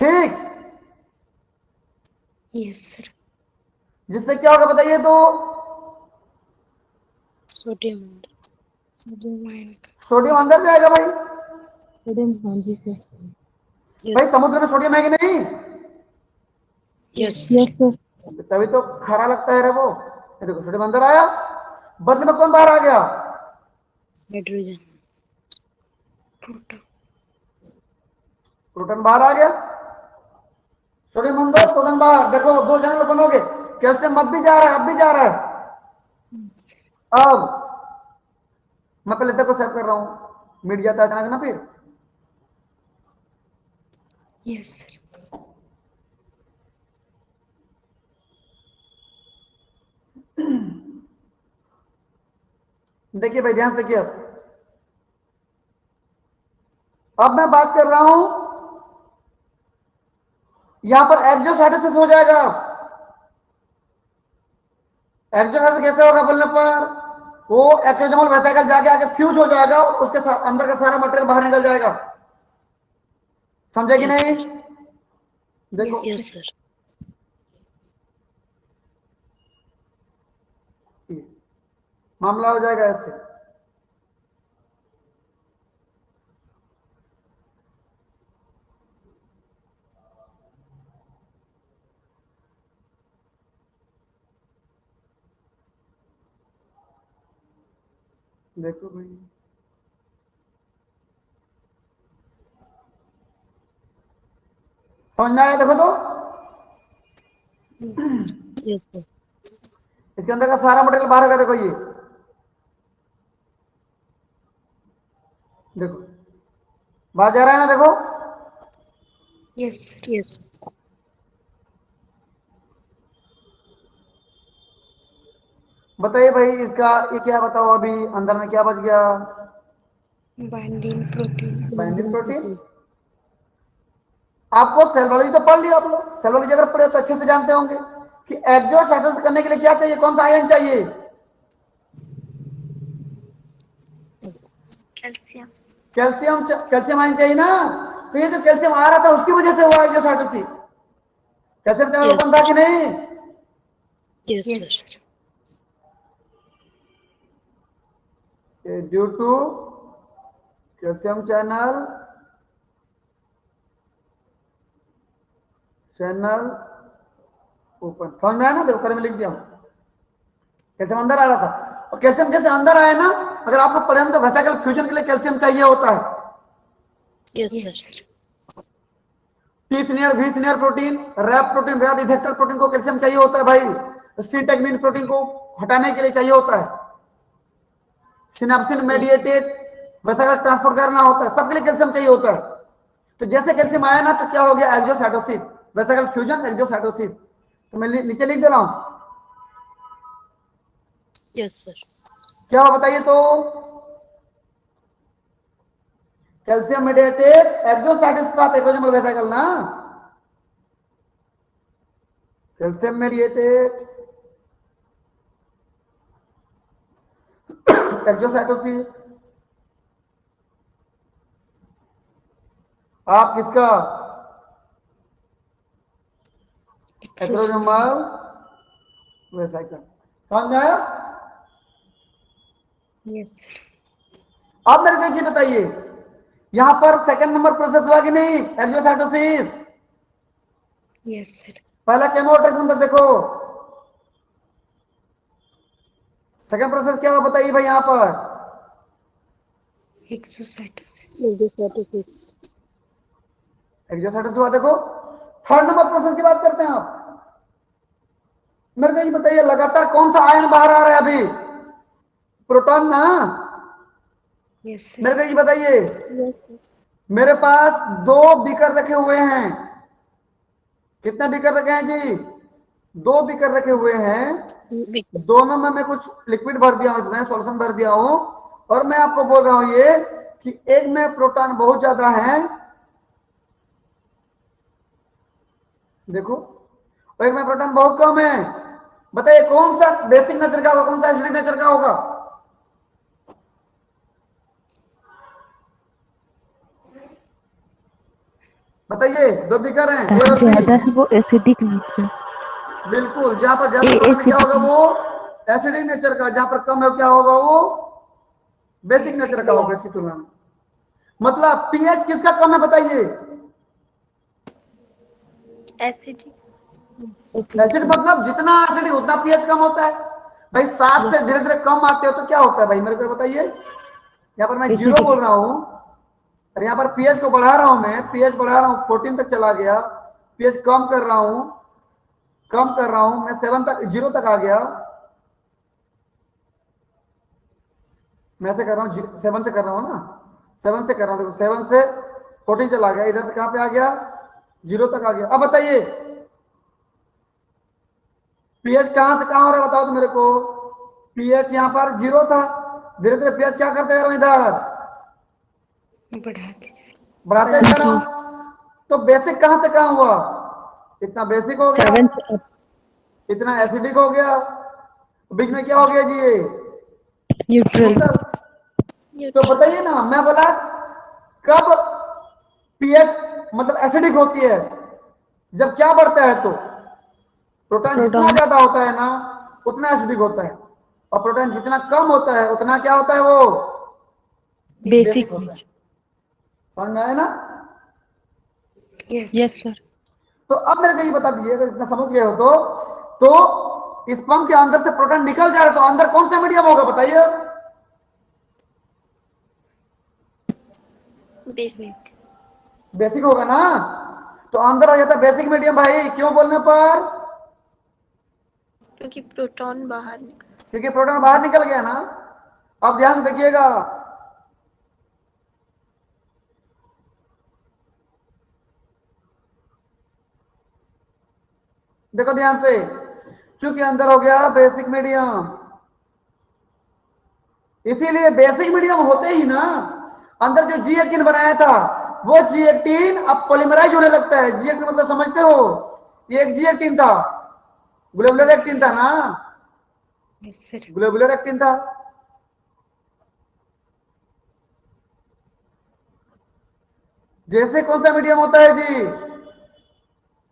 ठीक। Yes, sir. जिससे क्या होगा बताइए तो? Sodium. Sodium ion. सोडियम अंदर जाएगा भाई। सोडियम, हाँ जी सर। भाई Yes. समुद्र में सोडियम है कि नहीं? Yes. Yes sir. तभी तो खरा लगता है रे वो। ये देखो सोडियम अंदर आया, बदले में कौन बाहर आ गया? Hydrogen. Proton. प्रोटॉन बाहर आ गया, सोडियम अंदर Yes. प्रोटॉन बाहर। देखो दो चैनल ओपन हो गए, कैल्शियम अब भी जा रहा है, अब भी जा रहा है। Yes. अब मैं पहले तक को सेव कर रहा हूं, मिट जाता है अचानक ना फिर। Yes, sir. देखिए भाई ध्यान से देखिए, अब अब मैं बात कर रहा हूं, यहां पर एक्सोसाइटोसिस हो जाएगा। एक्सोसाइटोसिस कैसे होगा बोलने पर, वो एक्सोजोमल वेसिकल जाके आके फ्यूज हो जाएगा और उसके अंदर का सारा मटेरियल बाहर निकल जाएगा। समझे कि Yes, नहीं? sir. देखो Yes, sir. मामला हो जाएगा ऐसे। देखो भाई, समझ में आया? देखो तो Yes, sir. Yes, sir. इसके अंदर का सारा मटेरियल बाहर होगा। देखो ये देखो बाहर जा रहा है ना, देखो। Yes, sir. Yes. बताइए भाई, इसका ये क्या बताओ, अभी अंदर में क्या बच गया? Binding protein. Binding protein. आपको सेल बायोलॉजी तो पढ़ लिया आप लोग, सेल बायोलॉजी अगर पढ़े तो अच्छे से जानते होंगे कि एक्सोसाइटोसिस करने के लिए क्या चाहिए, कौन सा आयन चाहिए? कैल्शियम। कैल्शियम आयन चाहिए ना। तो ये जो कैल्शियम आ रहा था उसकी वजह से हुआ exocytosis. Calcium channel Yes, open था sir. कि नहीं? Yes, sir. Due to calcium channel open. समझ में आया ना? देखो पहले मैं लिख दिया हूं, कैल्शियम अंदर आ रहा था और कैल्शियम जैसे अंदर आया ना, अगर आपको पढ़े हम तो वेसिकल फ्यूजन के लिए कैल्शियम चाहिए होता है। Yes, sir. T snare, V snare protein, rab protein, rab effector protein को कैल्शियम चाहिए होता है भाई। सी टेगमिन प्रोटीन को हटाने के लिए चाहिए होता है। सिनेप्सिन मेडिएटेड वेसिकल ट्रांसपोर्ट करना होता है, सबके लिए कैल्शियम चाहिए होता है। तो जैसे कैल्शियम आया ना तो क्या हो गया, एक्सोसाइटोसिस, वेसिकल फ्यूजन, एक्सोसाइटोसिस। तो मैं नीचे लिख दे रहा हूं, Yes, sir. क्या हो बताइए तो? कैल्शियम मेडिएटेड एक्सोसाइटोसिस का एक्सोजोमल वेसिकल ना, कैल्शियम मेडिएटेड एक्सोसाइटोसिस। आप किसका? एक्सोजोमल वेसिकल। समझ में आया? Yes, sir. अब मेरे को एक चीज बताइए, यहां पर सेकंड नंबर प्रोसेस हुआ कि नहीं, एक्सोसाइटोसिस? Yes, sir. पहला केमोटेक्स नंबर देखो, सेकंड प्रोसेस क्या हुआ बताइए भाई यहां पर? Exocytosis. Exocytosis. एक्सोसाइटोसिस हुआ। देखो थर्ड नंबर प्रोसेस की बात करते हैं आप। मेरे को ये बताइए, लगातार कौन सा आयन बाहर आ रहा है अभी? प्रोटॉन ना। Yes, sir. मेरे को ये बताइए, Yes, sir. मेरे पास दो बीकर रखे हुए हैं। कितने बीकर रखे हैं जी? दो बीकर रखे हुए हैं। दोनों में मैं कुछ लिक्विड भर दिया हूं, इसमें सॉल्यूशन भर दिया हूं, और मैं आपको बोल रहा हूं ये कि एक में प्रोटॉन बहुत ज्यादा है, देखो, और एक में प्रोटॉन बहुत कम है। बताइए कौन सा बेसिक नेचर का होगा, कौन सा एसिडिक नेचर का होगा? बताइए, दो बीकर हैं ए और बी। ज्यादा है वो एसिडिक नेचर। बिल्कुल, जहां पर ज्यादा प्रोटॉन क्या होगा वो एसिडिक नेचर का, जहां पर कम है क्या होगा वो बेसिक नेचर का होगा इसकी तुलना में। मतलब पीएच किसका कम है बताइए? एसिडिक। एसिड मतलब जितना एसिड उतना पीएच कम होता है भाई। 7 से धीरे धीरे कम आते हो तो क्या होता है भाई, मेरे को बताइए। यहाँ पर मैं 0 बोल रहा हूं और यहाँ पर पीएच को बढ़ा रहा हूं, मैं पीएच बढ़ा रहा हूं, 14 तक चला गया। पीएच कम कर रहा हूं, मैं 7 तक, 0 तक आ गया। मैं से कर रहा हूँ 7 से कर रहा हूँ ना, 7 से कर रहा हूँ। देखो 7 से 14 चला गया, इधर से कहां पे आ गया, 0 तक आ गया। अब बताइए पीएच कहां से कहां हो रहा है बताओ तो मेरे को। पीएच यहां पर 0 था, धीरे धीरे पीएच क्या करते जा रहा हूं इधर, बढ़ाते जाए. बढ़ाते जा रहा हूं, तो बेसिक कहां से कहां हुआ, इतना बेसिक हो गया, 7 से up इतना एसिडिक हो गया, बीच में क्या हो गया जी, ये neutral. न्यूट्रल। तो बताइए ना, मैं बोला कब पीएच मतलब एसिडिक होती है, जब क्या बढ़ता है, तो प्रोटॉन जितना Protons. ज्यादा होता है ना उतना एसिडिक होता है, और प्रोटॉन जितना कम होता है उतना क्या होता है, वो Basic. होता है। समझ में आया ना? Yes. Yes, sir. तो अब मेरे को ये बता दीजिए, अगर इतना समझ गए हो तो इस पंप के अंदर से प्रोटॉन निकल जाए तो अंदर कौन सा मीडियम होगा, बताइए। बेसिक। बेसिक होगा ना, तो अंदर आ जाता है बेसिक मीडियम भाई, क्यों बोलने पर, क्योंकि प्रोटॉन बाहर निकल। क्योंकि प्रोटॉन बाहर निकल गया ना। अब ध्यान से देखिएगा, देखो ध्यान से, क्योंकि अंदर हो गया बेसिक मीडियम, इसीलिए बेसिक मीडियम होते ही ना अंदर जो जी एक्टिन बनाया था वो जी एक्टिन अब पॉलीमराइज होने लगता है। जी एक्टिन मतलब समझते हो, ये एक जी एक्टिन था, ग्लोबुलर एक्टिन था ना, Yes, sir. ग्लोबुलर एक्टिन था। जैसे कौन सा मीडियम होता है जी,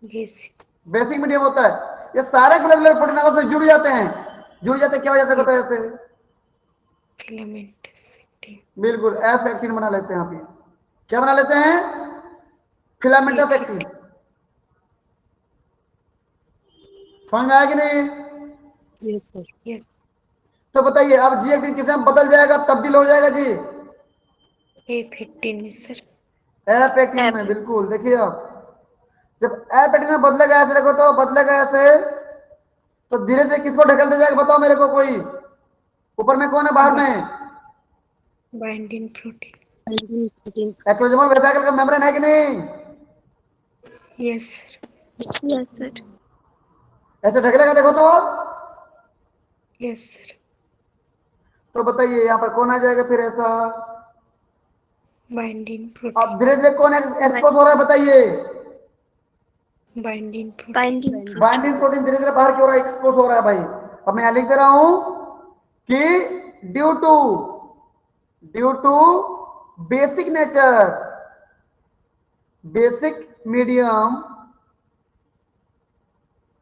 Basic. बेसिक मीडियम होता है। ये सारे ग्लोबुलर प्रोटीन आपस में जुड़ जाते हैं, जुड़ जाते क्या हो जाता है बताओ ऐसे, Filament actin. बिल्कुल एफ एक्टिन बना लेते हैं। आप ये क्या बना लेते हैं, फिलामेंटस एक्टिन। समझ में आया कि नहीं? Yes, sir. Yes. तो बताइए अब जी एक्टिन किस में बदल जाएगा, तब्दील हो जाएगा जी, A15 में sir. एफ एक्टिन में। F। बिल्कुल, देखिए अब जब एफ एक्टिन में बदलेगा ऐसे, देखो तो बदलेगा ऐसे, तो धीरे धीरे किसको ढकलते जाएगा बताओ मेरे को, कोई ऊपर में कौन है, बाहर में Binding protein. Binding proteins. Acrosomal vesicle का मेम्ब्रेन है कि नहीं, Yes, sir. Yes sir. ऐसे ढकलेगा देखो तो। Yes, sir. तो बताइए यहाँ पर कौन आ जाएगा फिर ऐसा, Binding अब protein. धीरे धीरे कौन एक्सपोज हो रहा है बताइए, Binding protein. Binding. Binding protein धीरे धीरे बाहर की ओर एक्सपोज हो रहा है भाई। अब मैं यहां लिख दे रहा हूं कि due to basic nature, basic medium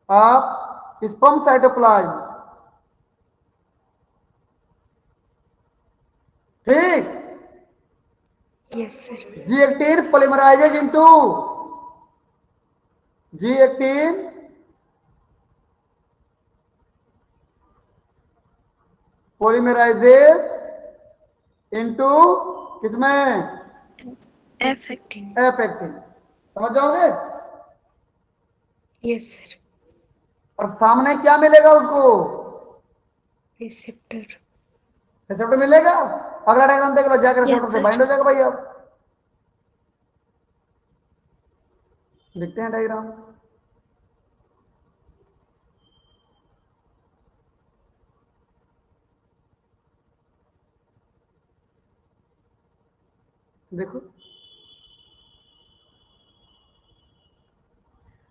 of sperm cytoplasm, ठीक, Yes, sir. जी एक्टिन पॉलीमराइजेज इनटू, जी एक्टिन पॉलीमराइजेज इनटू किसमें, एफ एक्टिन। F actin. समझ जाओगे? Yes, sir. और सामने क्या मिलेगा उसको, Receptor. रिसेप्टर मिलेगा। अगला डायग्राम देख लो, जाकर यस रिसेप्टर से सर। बाइंड हो जाएगा भाई। अब लिखते हैं डायग्राम, देखो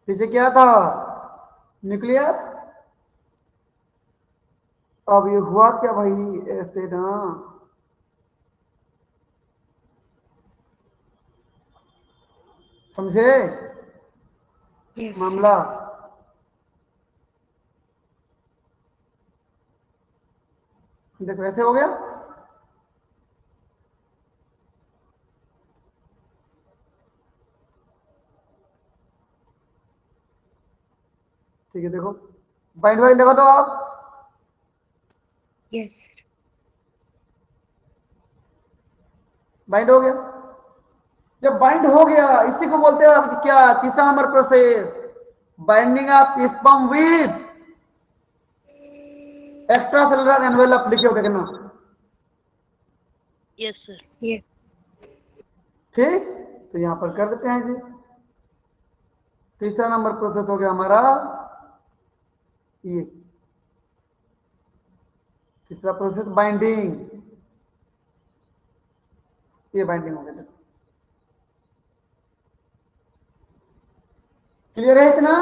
पीछे क्या था, न्यूक्लियस। अब ये हुआ क्या भाई, ऐसे ना, समझे Yes, मामला, sir. देखो ऐसे हो गया। ठीक है, देखो बाइंड वाइंड देखो तो आप, Yes, sir. बाइंड हो गया। जब बाइंड हो गया इसी को बोलते हैं अब क्या, तीसरा number process, binding of sperm with extra cellular envelope. लिखे हो देखना, यस सर। Yes. ठीक। तो यहां पर कर देते हैं जी, तीसरा नंबर प्रोसेस हो गया हमारा ये, तीसरा प्रोसेस बाइंडिंग, ये बाइंडिंग हो गया। क्लियर है इतना?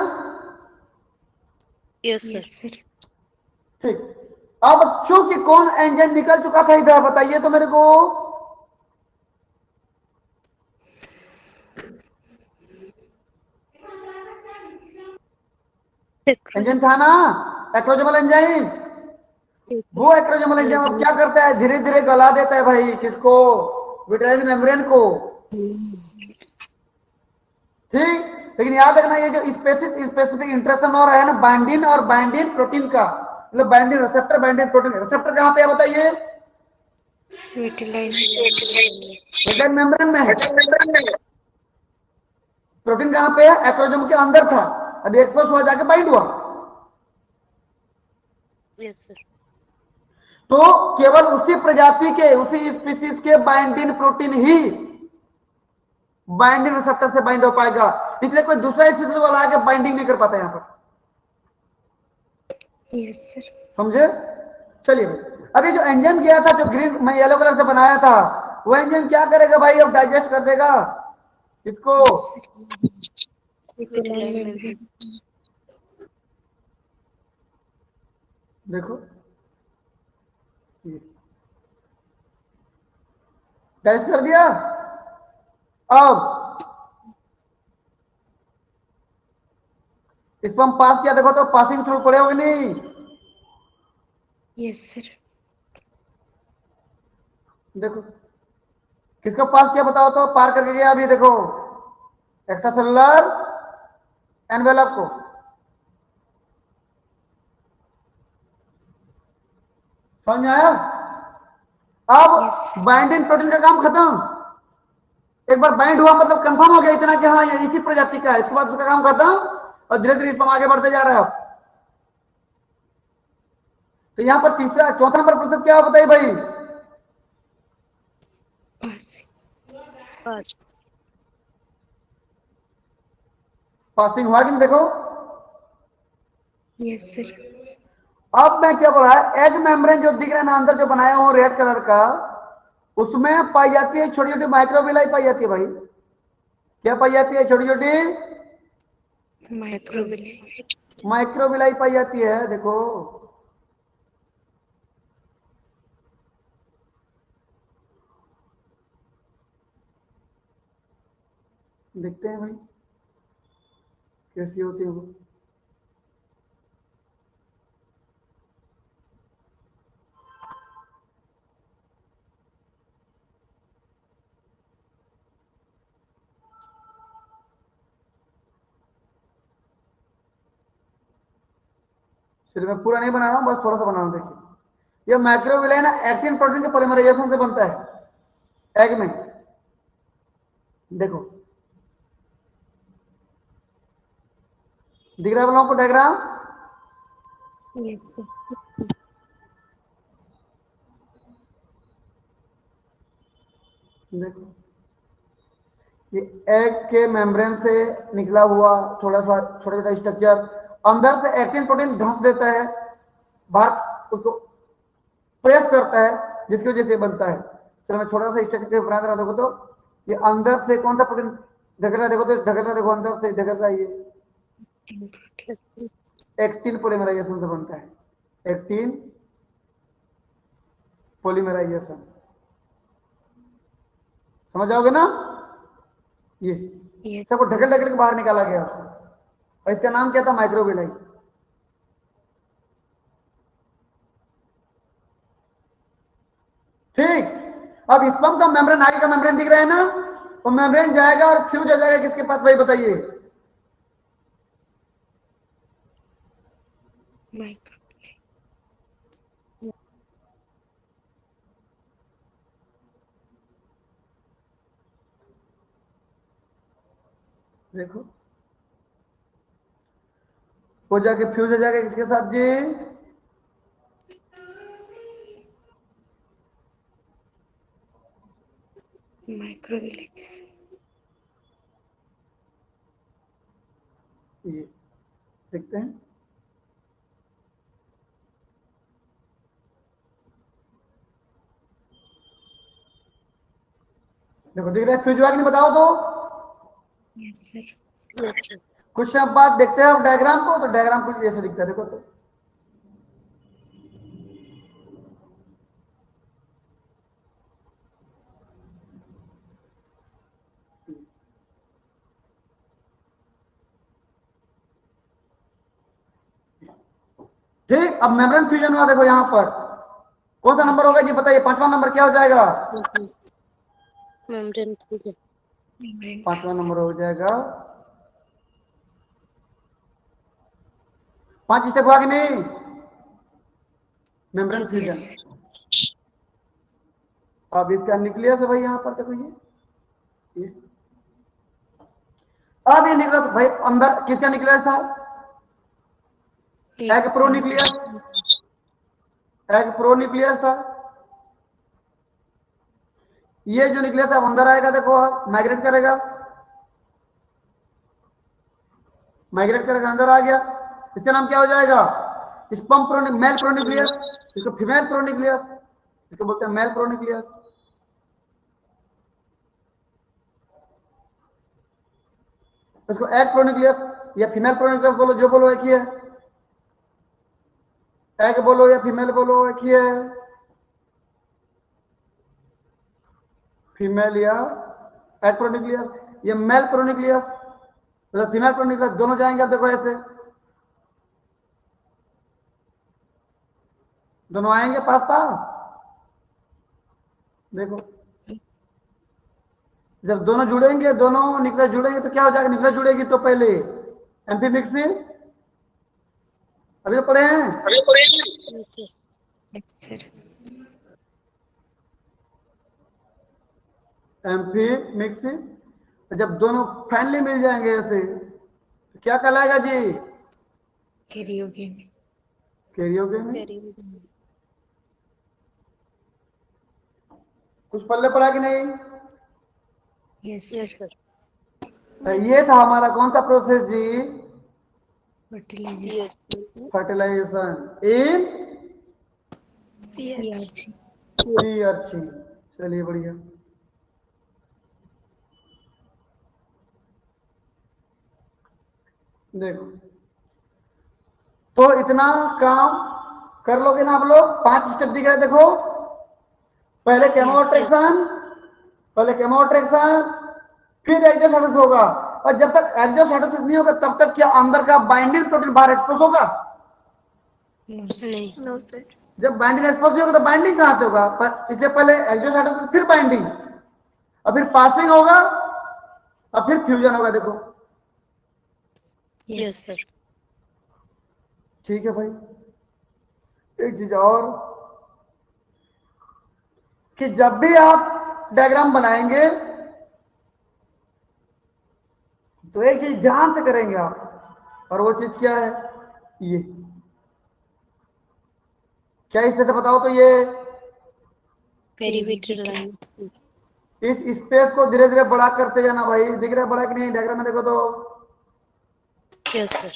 Yes, sir. Yes, sir. ठीक। अब चूंकि कौन एंजाइम निकल चुका था इधर, बताइए तो मेरे को। एंजाइम था ना, एक्रोजमल एंजाइम। वो एक्रोजमल एंजाइम अब क्या करता है, धीरे धीरे गला देता है भाई, किसको? विट्राइल मेम्ब्रेन को। ठीक। लेकिन याद रखना, ये जो स्पेसिफिक इंटरेक्शन हो रहा है ना बाइंडिन और बाइंडिन प्रोटीन का, मतलब बाइंडिन रिसेप्टर बाइंडिन प्रोटीन, रिसेप्टर कहां पे है बताइए? Vitelline. विट्राइल मेम्ब्रेन में है। प्रोटीन कहां पे है? एक्रोजोम के अंदर था, अब एक्सपोज हुआ, जाके बाइंड हुआ। Yes, sir. तो केवल उसी प्रजाति के, उसी स्पीसीज के बाइंडिन प्रोटीन ही बाइंडिंग रिसेप्टर से बाइंड हो पाएगा, इसलिए कोई दूसरा स्पीसीज वाला आके बाइंडिंग नहीं कर पाता यहां पर। Yes, sir. समझे? चलिए भाई, अभी जो एंजाइम गया था, जो ग्रीन मैं येलो कलर से बनाया था, वो एंजाइम क्या करेगा भाई? अब डाइजेस्ट कर देगा इसको। Yes, sir. Vitelline Vitelline membrane. membrane. देखो, डाइजेस्ट कर दिया। अब इसको हम पास किया, देखो तो पासिंग थ्रू पड़े हुए नहीं? Yes, sir. देखो किसको पास किया बताओ तो, पार करके गया अभी देखो, एक्स्ट्रा सेलुलर एनवेलप को। समझ में आया? Yes, अब sir. बाइंडिंग प्रोटीन का काम खत्म। एक बार बाइंड हुआ मतलब कंफर्म हो गया इतना कि हाँ ये इसी प्रजाति का है, इसके बाद उसका काम खत्म, और धीरे धीरे इसमें आगे बढ़ते जा रहा है। तो यहां पर तीसरा चौथा नंबर प्रतिशत क्या बताइए भाई? Passing. Pass. पासिंग हुआ कि नहीं देखो। Yes, sir. अब मैं क्या बोला है, एग मेम्ब्रेन जो दिख रहा है ना अंदर, जो बनाया हूं रेड कलर का, उसमें पाई जाती है छोटी छोटी माइक्रोविलाई पाई जाती है भाई। क्या पाई जाती है? छोटी छोटी Microvilli. माइक्रोविलाई पाई जाती है, देखो। देखते हैं भाई कैसी होती है वो। चलिए मैं पूरा नहीं बना रहा हूं, बस थोड़ा सा बना रहा हूं। देखिए, ये माइक्रोविलाई ना एक्टिन प्रोटीन के पॉलीमराइजेशन से बनता है एग में। देखो दिख रहा है आप लोगों को डायग्राम? Yes, sir. देखो ये एग के मेम्ब्रेन से निकला हुआ थोड़ा सा छोटा छोटा स्ट्रक्चर, अंदर से एक्टिन प्रोटीन धंस देता है, बाहर उसको प्रेस करता है, जिसकी वजह से बनता है। चलो मैं थोड़ा सा स्ट्रक्चर बना रहा, देखो तो ये अंदर से कौन सा प्रोटीन ढक रहा है, देखो तो ढक रहा है, देखो अंदर से ढक रहा है, ये एक्टिन पोलीमराइजेशन से बनता है। एक्टिन पोलीमराइजेशन, समझ जाओगे ना? ये Yes. सबको ढकेल ढकेल के बाहर निकाला गया, और इसका नाम क्या था? माइक्रोविलाई। ठीक। अब स्पर्म का मेम्ब्रेन, आगे का मेम्ब्रेन दिख रहा है ना, तो मेम्ब्रेन जाएगा और फ्यूज आ जाएगा किसके पास भाई बताइए? Microvilli. देखो वो जाके फ्यूज हो जाएगा किसके साथ जी? Microvilli. ये देखते हैं, देखो दिख रहा है फ्यूज हुआ कि नहीं बताओ तो? Yes, sir. Yes, sir. कुछ समय बाद देखते हैं आप डायग्राम को, तो डायग्राम कुछ ऐसे दिखता है, देखो तो ठीक। अब मेम्ब्रेन फ्यूजन हुआ, देखो यहां पर कौन सा नंबर होगा जी बताइए, पांचवा नंबर क्या हो जाएगा? Membrane fusion. मेम्ब्रेन पांचवा नंबर हो जाएगा। 5 स्टेप हुआ कि नहीं? Membrane Yes, fusion. yes, अब इसका न्यूक्लियस है भाई, यहां पर देखो ये अब ये निकला तो भाई अंदर किसका न्यूक्लियस था? Egg pro nucleus, egg pro nucleus था। ये जो न्यूक्लियस है अंदर आएगा, देखो माइग्रेट करेगा, माइग्रेट करेगा, अंदर आ गया। इसका नाम क्या हो जाएगा? Sperm pro, mail pro nucleus, इसको फीमेल प्रो न्यूक्लियस, इसको बोलते हैं मेल प्रो न्यूक्लियस। इसको एग प्रो न्यूक्लियस या फीमेल प्रो न्यूक्लियस बोलो, जो बोलो एक ही है। एग बोलो या फीमेल बोलो एक ही है, फीमेल या एग प्रो न्यूक्लियस या मेल प्रो न्यूक्लियस। तो फीमेल प्रो न्यूक्लियस दोनों जाएंगे, अब देखो ऐसे दोनों आएंगे पास पास, देखो जब दोनों जुड़ेंगे, दोनों न्यूक्लियस जुड़ेंगे तो क्या हो जाएगा? न्यूक्लियस जुड़ेगी तो पहले एम्फी मिक्सिस, अभी तो पढ़े हैं, yes, sir. Amphi mixes. जब दोनों फाइनली मिल जाएंगे ऐसे तो क्या कहलाएगा जी? Karaoke. कैरियोगेमी। कुछ पल्ले पड़ा कि नहीं? Yes, Yes, sir. sir. तो ये था हमारा कौन सा प्रोसेस जी? Fertilization. फर्टिलाइजेशन इन CRG. सी अच्छी। चलिए बढ़िया। देखो तो इतना काम कर लोगे ना आप लोग? 5 स्टेप दिख रहे देखो, पहले केमोट्रेक्शन, पहले केमोट्रेक्शन, फिर एक्जोसाइटोसिस होगा। और जब तक एक्जोसाइटोसिस नहीं होगा तब तक क्या अंदर का बाइंडिंग प्रोटीन बाहर एक्सपोज होगा? No, sir. नहीं। No sir. जब बाइंडिंग एक्सपोज नहीं होगा तो बाइंडिंग कहां से होगा? इससे पहले एक्जोसाइटोसिस, फिर बाइंडिंग, और फिर पासिंग होगा, और फिर फ्यूजन होगा। देखो Yes, Yes, sir. ठीक है भाई। एक चीज और कि जब भी आप डायग्राम बनाएंगे तो एक चीज ध्यान से करेंगे आप, और वो चीज क्या है? ये क्या इसमें से बताओ तो? ये Perimeter line. इस स्पेस को धीरे धीरे बड़ा करते जाना भाई। दिख रहा है बड़ा कि नहीं डायग्राम में? देखो तो Yes, sir.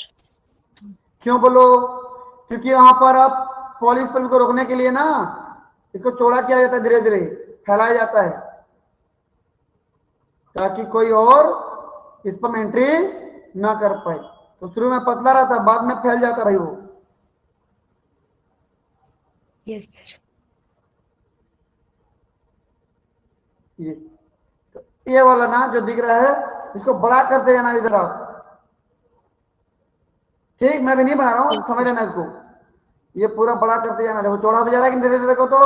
क्यों बोलो? क्योंकि वहां पर आप पॉलीस्पर्म को रोकने के लिए ना इसको चौड़ा किया जाता है, धीरे धीरे फैलाया जाता है ताकि कोई और इस पर एंट्री ना कर पाए। तो शुरू में पतला रहता, बाद में फैल जाता भाई वो। yes, sir. ये वाला ना जो दिख रहा है इसको बड़ा करते जाना इधर आप। ठीक, मैं भी नहीं बना रहा हूं, समझ लेना इसको। ये पूरा बड़ा करते जाना, देखो चौड़ा होता जा रहा है कि धीरे धीरे, देखो तो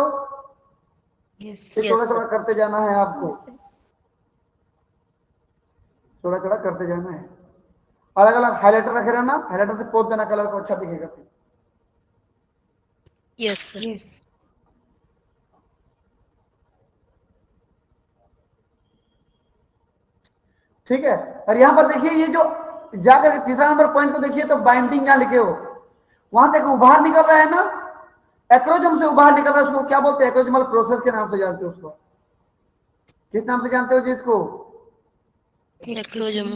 Yes, ये sir. चौड़ा Yes, चौड़ा sir. करते जाना है आपको, चौड़ा चौड़ा करते जाना है। अलग अलग हाइलाइटर रखे रहना, हाइलाइटर से पोत देना, कलर को अच्छा दिखेगा फिर। Yes, sir. Yes. ठीक है। और यहां पर देखिए ये जो जाकर के तीसरा नंबर पॉइंट को देखिए तो बाइंडिंग यहां लिखे हो, वहां से उबार निकल रहा है ना, एक्रोजम से उबार निकल रहा है, उसको क्या बोलते हैं? एक्रोजमल प्रोसेस के नाम से जानते हो उसको। किस नाम से जानते हो जी इसको? Acronym.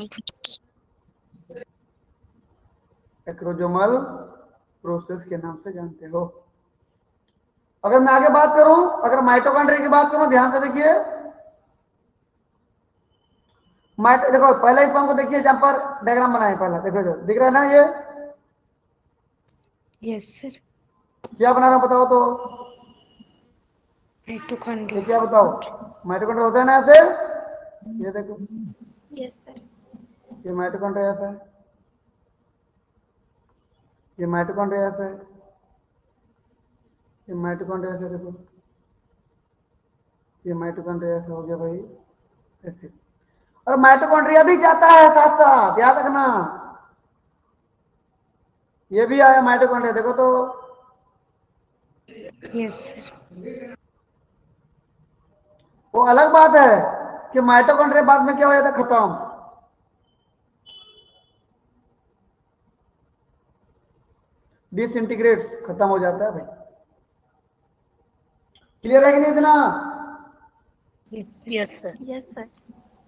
एक्रोजमल प्रोसेस के नाम से जानते हो। अगर मैं आगे बात करूं, अगर माइटोकॉन्ड्रिया की बात करूं, ध्यान से देखिए, देखो पहले स्पर्म को देखिए, जहां पर डायग्राम बनाए पहला, देखो जो दिख रहा है ना, ये Yes, sir. क्या बना रहा हूं बताओ तो, ये Mitochondria. क्या बताओ, माइटोकॉन्ड्रिया होता है ना ऐसे, ये देखो, यस सर। ये माइटोकॉन्ड्रिया ऐसा है, ये माइटोकॉन्ड्रिया ऐसा है, ये माइटोकॉन्ड्रिया ऐसा, देखो ये माइटोकॉन्ड्रिया ऐसा हो गया भाई ऐसे। और माइटोकॉन्ड्रिया भी जाता है साथ साथ, याद रखना, ये भी आया माइटोकॉन्ड्रिया, देखो तो Yes, sir. वो अलग बात है कि माइटोकॉन्ड्रिया बाद में क्या हो जाता है, खत्म, डिसइंटीग्रेट्स, खत्म हो जाता है भाई। क्लियर है कि नहीं इतना? Yes, sir. Yes, sir. Yes sir.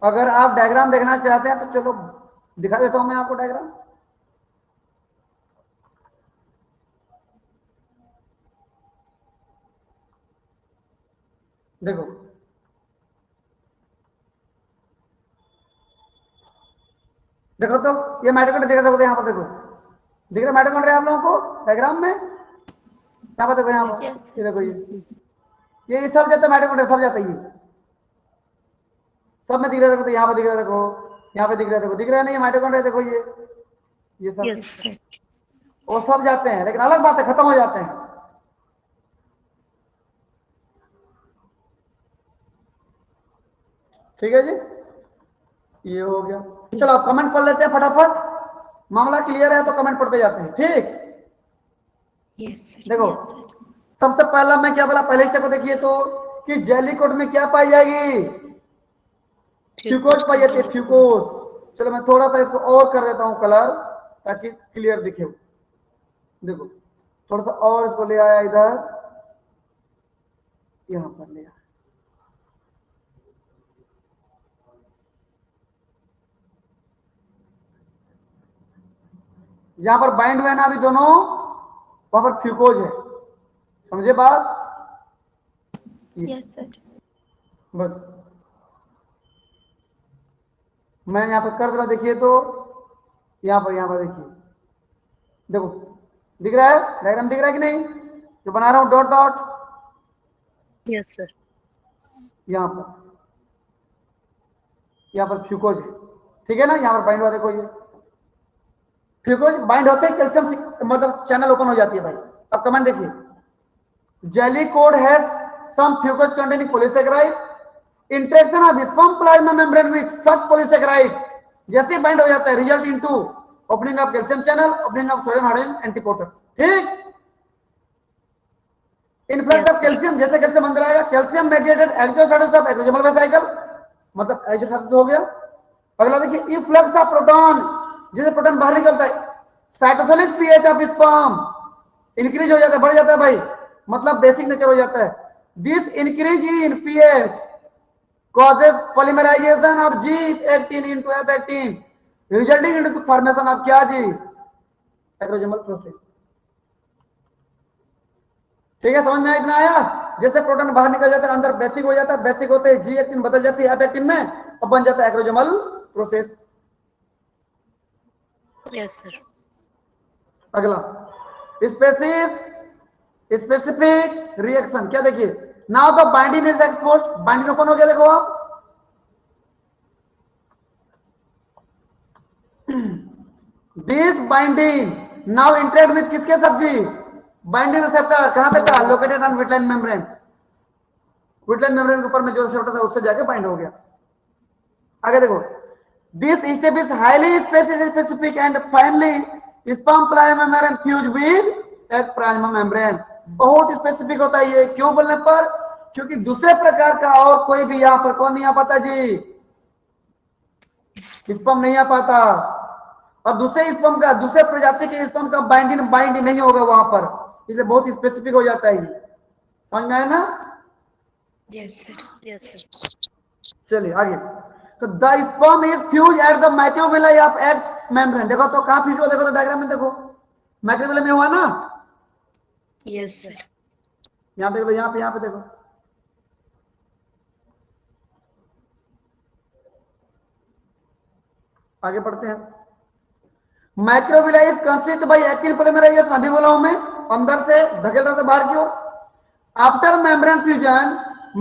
अगर आप डायग्राम देखना चाहते हैं तो चलो दिखा देता हूं मैं आपको डायग्राम। देखो देखो तो ये माइटोकॉन्ड्रिया दिख रहा है, यहाँ पर देखो, दिख रहा है माइटोकॉन्ड्रिया आप लोगों को डायग्राम में, यहाँ पर देखो, यहाँ Yes. पर यस ये देखो, ये सब जाता है माइटोकॉन्ड्रिया, सब जाता है, ये सब में दिख रहा है, देखो तो यहाँ पर दिख रहा है, देखो यहाँ पे दिख रहा है, देखो दिख रहा है नहीं, माइटोकॉन्ड्रिया देखो, ये सब, Yes, Yes, sir. sir. वो सब जाते हैं, लेकिन अलग बात है, खत्म हो जाते हैं। ठीक है जी, ये हो गया। चलो अब कमेंट पढ़ लेते हैं फटाफट, मामला क्लियर है तो कमेंट पढ़ते जाते हैं, ठीक। Yes, sir. देखो यस सर। सबसे पहला मैं क्या बोला, पहले स्टेप को देखिए तो, कि जेलीकोट में क्या पाई जाएगी, फ्यूकोज पाई जाती है, फ्यूकोज। चलो मैं थोड़ा सा इसको और कर देता हूं कलर, ताकि क्लियर दिखे। देखो थोड़ा सा और इसको ले आया इधर, यहां पर ले आया, यहां पर बाइंड हुए ना अभी दोनों, वहां पर फ्यूकोज है, समझे बात? Yes sir. बस मैं यहां पर कर दे रहा, देखिए तो यहां पर देखिए, देखो दिख रहा है डायग्राम, दिख रहा है कि नहीं, जो बना रहा हूं डॉट डॉट, Yes, sir. यहाँ पर फ्यूकोज है, ठीक है ना, यहाँ पर बाइंड हुआ, देखो ये फ्यूकोज बाइंड होते हैं, कैल्शियम मतलब चैनल ओपन हो जाती है भाई। अब कमेंट देखिए, jelly coat has some fucose containing polysaccharide, interaction of sperm plasma membrane with such polysaccharide, जैसे बाइंड हो जाता है, result into opening of calcium channel, opening of sodium hydrogen antiporter, ठीक। Influx Yes, of sir. Calcium, जैसे calcium अंदर आएगा, calcium mediated exocytosis of acrosomal vesicle, मतलब exocytosis हो गया। अगला देखिए, इफ्लक्स ऑफ प्रोटॉन, जैसे प्रोटॉन बाहर निकलता है, cytosolic pH of sperm increase हो जाता है, बढ़ जाता है भाई, मतलब बेसिक नेचर हो जाता है। This increase in pH causes polymerization of G18 into F18, resulting into the formation of क्या जी, एक्रोजोमल प्रोसेस। ठीक है, समझ में इतना आया? जैसे प्रोटॉन बाहर निकल जाता है, अंदर बेसिक हो जाता है, बेसिक होते ही G18 बदल जाती है F18 में, और बन जाता है एक्रोजोमल प्रोसेस। Yes, sir. अगला स्पेसिफिक रिएक्शन, क्या देखिए, now the binding is expose, binding open हो गया, देखो आप, this binding now interact with किसके सब्जी, बाइंडिंग रिसेप्टर, कहां पे था, located on vitelline membrane, vitelline membrane के ऊपर में जो रिसेप्टर था उससे जाके बाइंड हो गया। आगे देखो, this step is highly specific and finally sperm plasma membrane fuse with egg plasma membrane, बहुत स्पेसिफिक होता है ये, क्यों बोलने पर, क्योंकि दूसरे प्रकार का और कोई भी यहां पर कौन नहीं आ पाता जी, स्पर्म नहीं आ पाता, और दूसरे स्पर्म का, दूसरे प्रजाति के स्पर्म का बाइंड नहीं होगा वहां पर, इसलिए बहुत स्पेसिफिक हो जाता है, समझ में आया ना? Yes, sir. Yes, sir. चलिए आगे, तो the sperm is fuse at the microvilli of egg membrane, देखो तो कहां फ्यूज हुआ, देखो तो डायग्राम में देखो, माइक्रोविलाई में हुआ ना, Yes, sir. यहां देखो, यहां पे देखो, आगे पढ़ते हैं। Microvilli is consist by actin polymerisation, अभी बोला हूं मैं, अंदर से धकेल रहा था बाहर की ओर। After membrane fusion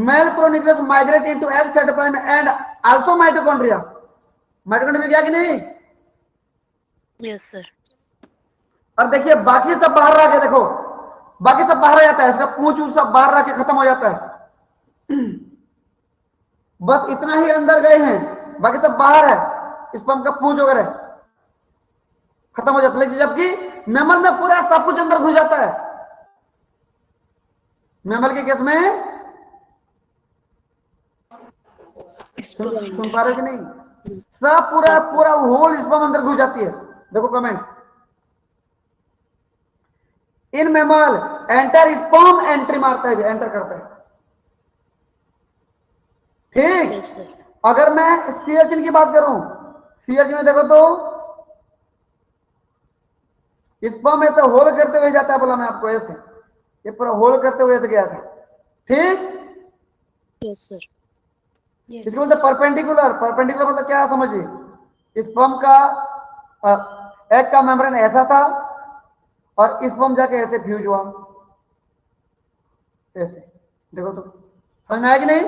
male pronucleus migrate into egg cytoplasm and also mitochondria. Mitochondria में गया कि नहीं? Yes, sir. और देखिए बाकी सब बाहर रह गया, देखो बाकी सब बाहर आ जाता है, इसका पूंछ ऊंच सब बाहर रह के खत्म हो जाता है। बस इतना ही अंदर गए हैं, बाकी सब बाहर है, स्पर्म का पूंछ वगैरह खत्म हो जाता है। लेकिन जबकि मैमल में पूरा सब कुछ अंदर घुस जाता है। मैमल के केस में सुन पा रहे हो कि नहीं? सब पूरा पूरा होल स्पर्म अंदर घुस जाती है। देखो कमेंट, इन मैमल एंटर स्पर्म एंट्री मारता है, एंटर करता है। ठीक। Yes, sir. अगर मैं सीएचएन की बात करूं, सीएचएन में देखो तो स्पर्म ऐसे होल करते हुए जाता है, बोला मैं आपको ऐसे, ये पूरा होल करते हुए ऐसे गया था। ठीक। Yes, sir. Yes. इसको बोलते परपेंडिकुलर। परपेंडिकुलर मतलब क्या है समझिए, स्पर्म का एग का मेम्ब्रेन ऐसा था और स्पर्म जाके ऐसे फ्यूज हुआ, ऐसे। देखो तो समझ में आया कि नहीं?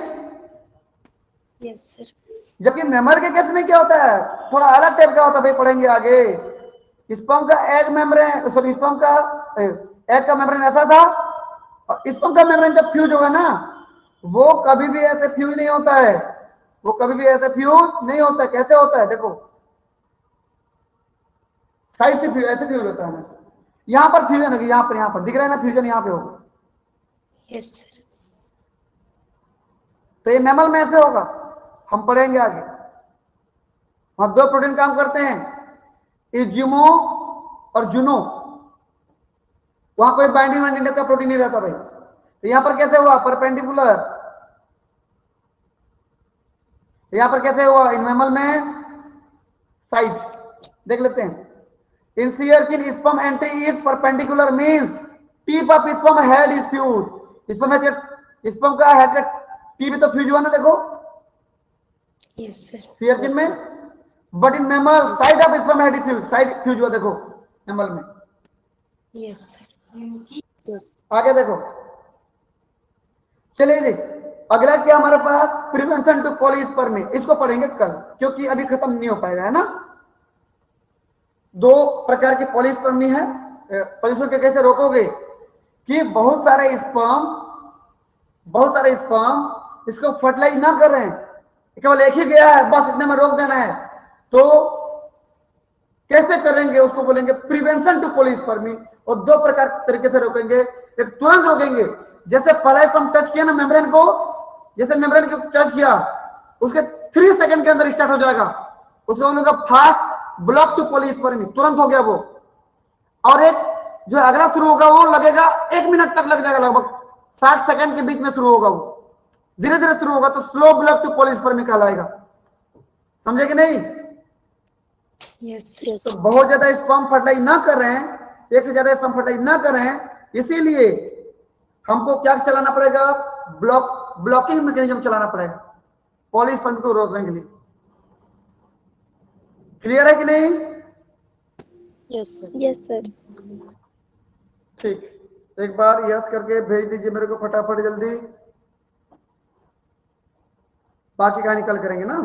Yes, sir. जबकि मैमल के केस में क्या होता है, थोड़ा अलग टाइप का होता है, भाई पढ़ेंगे आगे। स्पर्म का एग मेम्ब्रेन, सॉरी स्पर्म का एग का मेम्ब्रेन ऐसा था और स्पर्म का मेम्ब्रेन जब फ्यूज होगा ना, वो कभी भी ऐसे फ्यूज नहीं होता है, वो कभी भी ऐसे फ्यूज नहीं होता है। कैसे होता है देखो, साइड से फ्यूज, ऐसे फ्यूज होता है हमेशा। यहां पर फ्यूजन होगी, यहां पर दिख रहा है ना फ्यूजन, यहां पे होगा। Yes, sir. तो ये मैमल में ऐसे होगा, हम पढ़ेंगे आगे। वहां दो प्रोटीन काम करते हैं, इज्यूमो और जुनो। वहां कोई बाइंडिंग वाइंडिंग का प्रोटीन नहीं रहता भाई। तो यहां पर कैसे हुआ, परपेंडिकुलर। यहां पर कैसे हुआ, इन मैमल में साइड। देख लेते हैं। In sea urchin sperm entry is perpendicular, means tip of sperm head is fuse. Sperm का हेड का टिप तो फ्यूज हुआ ना, देखो Yes, sir. सीएचएन में। But in mammal side of sperm head is fuse, side fuse हुआ, देखो mammal में। Yes, sir. आगे देखो, चलिए जी अगला क्या हमारे पास, प्रिवेंशन टू पॉलीस्पर्मी। इसको पढ़ेंगे कल, क्योंकि अभी खत्म नहीं हो पाएगा, है ना। दो प्रकार की पॉलीस्पर्मी है। पॉलीस्पर्मी के कैसे रोकोगे, कि बहुत सारे स्पर्म इसको फर्टिलाइज ना कर रहे हैं, केवल एक ही गया है, बस इतने में रोक देना है। तो कैसे करेंगे, उसको बोलेंगे प्रिवेंशन टू पॉलीस्पर्मी। और दो प्रकार तरीके से रोकेंगे। एक तुरंत रोकेंगे, जैसे पहला स्पर्म टच किया ना मेम्ब्रेन को, जैसे मेम्ब्रेन को टच किया, उसके 3 सेकंड के अंदर स्टार्ट हो जाएगा, उसको बोलेगा फास्ट ब्लॉक टू पॉलीस्पर्मी, तुरंत हो गया वो। और एक जो अगला शुरू होगा वो लगेगा 1 मिनट तक लग जाएगा, लगभग 60 सेकंड के बीच में शुरू होगा वो, धीरे धीरे शुरू होगा, तो स्लो ब्लॉक टू पॉलीस्पर्मी कहलाएगा। समझे कि नहीं? Yes, sir. Yes. तो बहुत ज्यादा स्पर्म फर्टिलाइज ना कर रहे हैं, एक से ज्यादा स्पर्म फर्टिलाइज ना कर रहे हैं, इसीलिए हमको क्या चलाना पड़ेगा, ब्लॉकिंग मैकेनिज्म चलाना पड़ेगा पॉलीस्पर्मी को रोकने के लिए। क्लियर है कि नहीं? Yes, sir. Yes, sir. ठीक, एक बार यस करके भेज दीजिए मेरे को फटाफट जल्दी, बाकी कहानी कल करेंगे ना।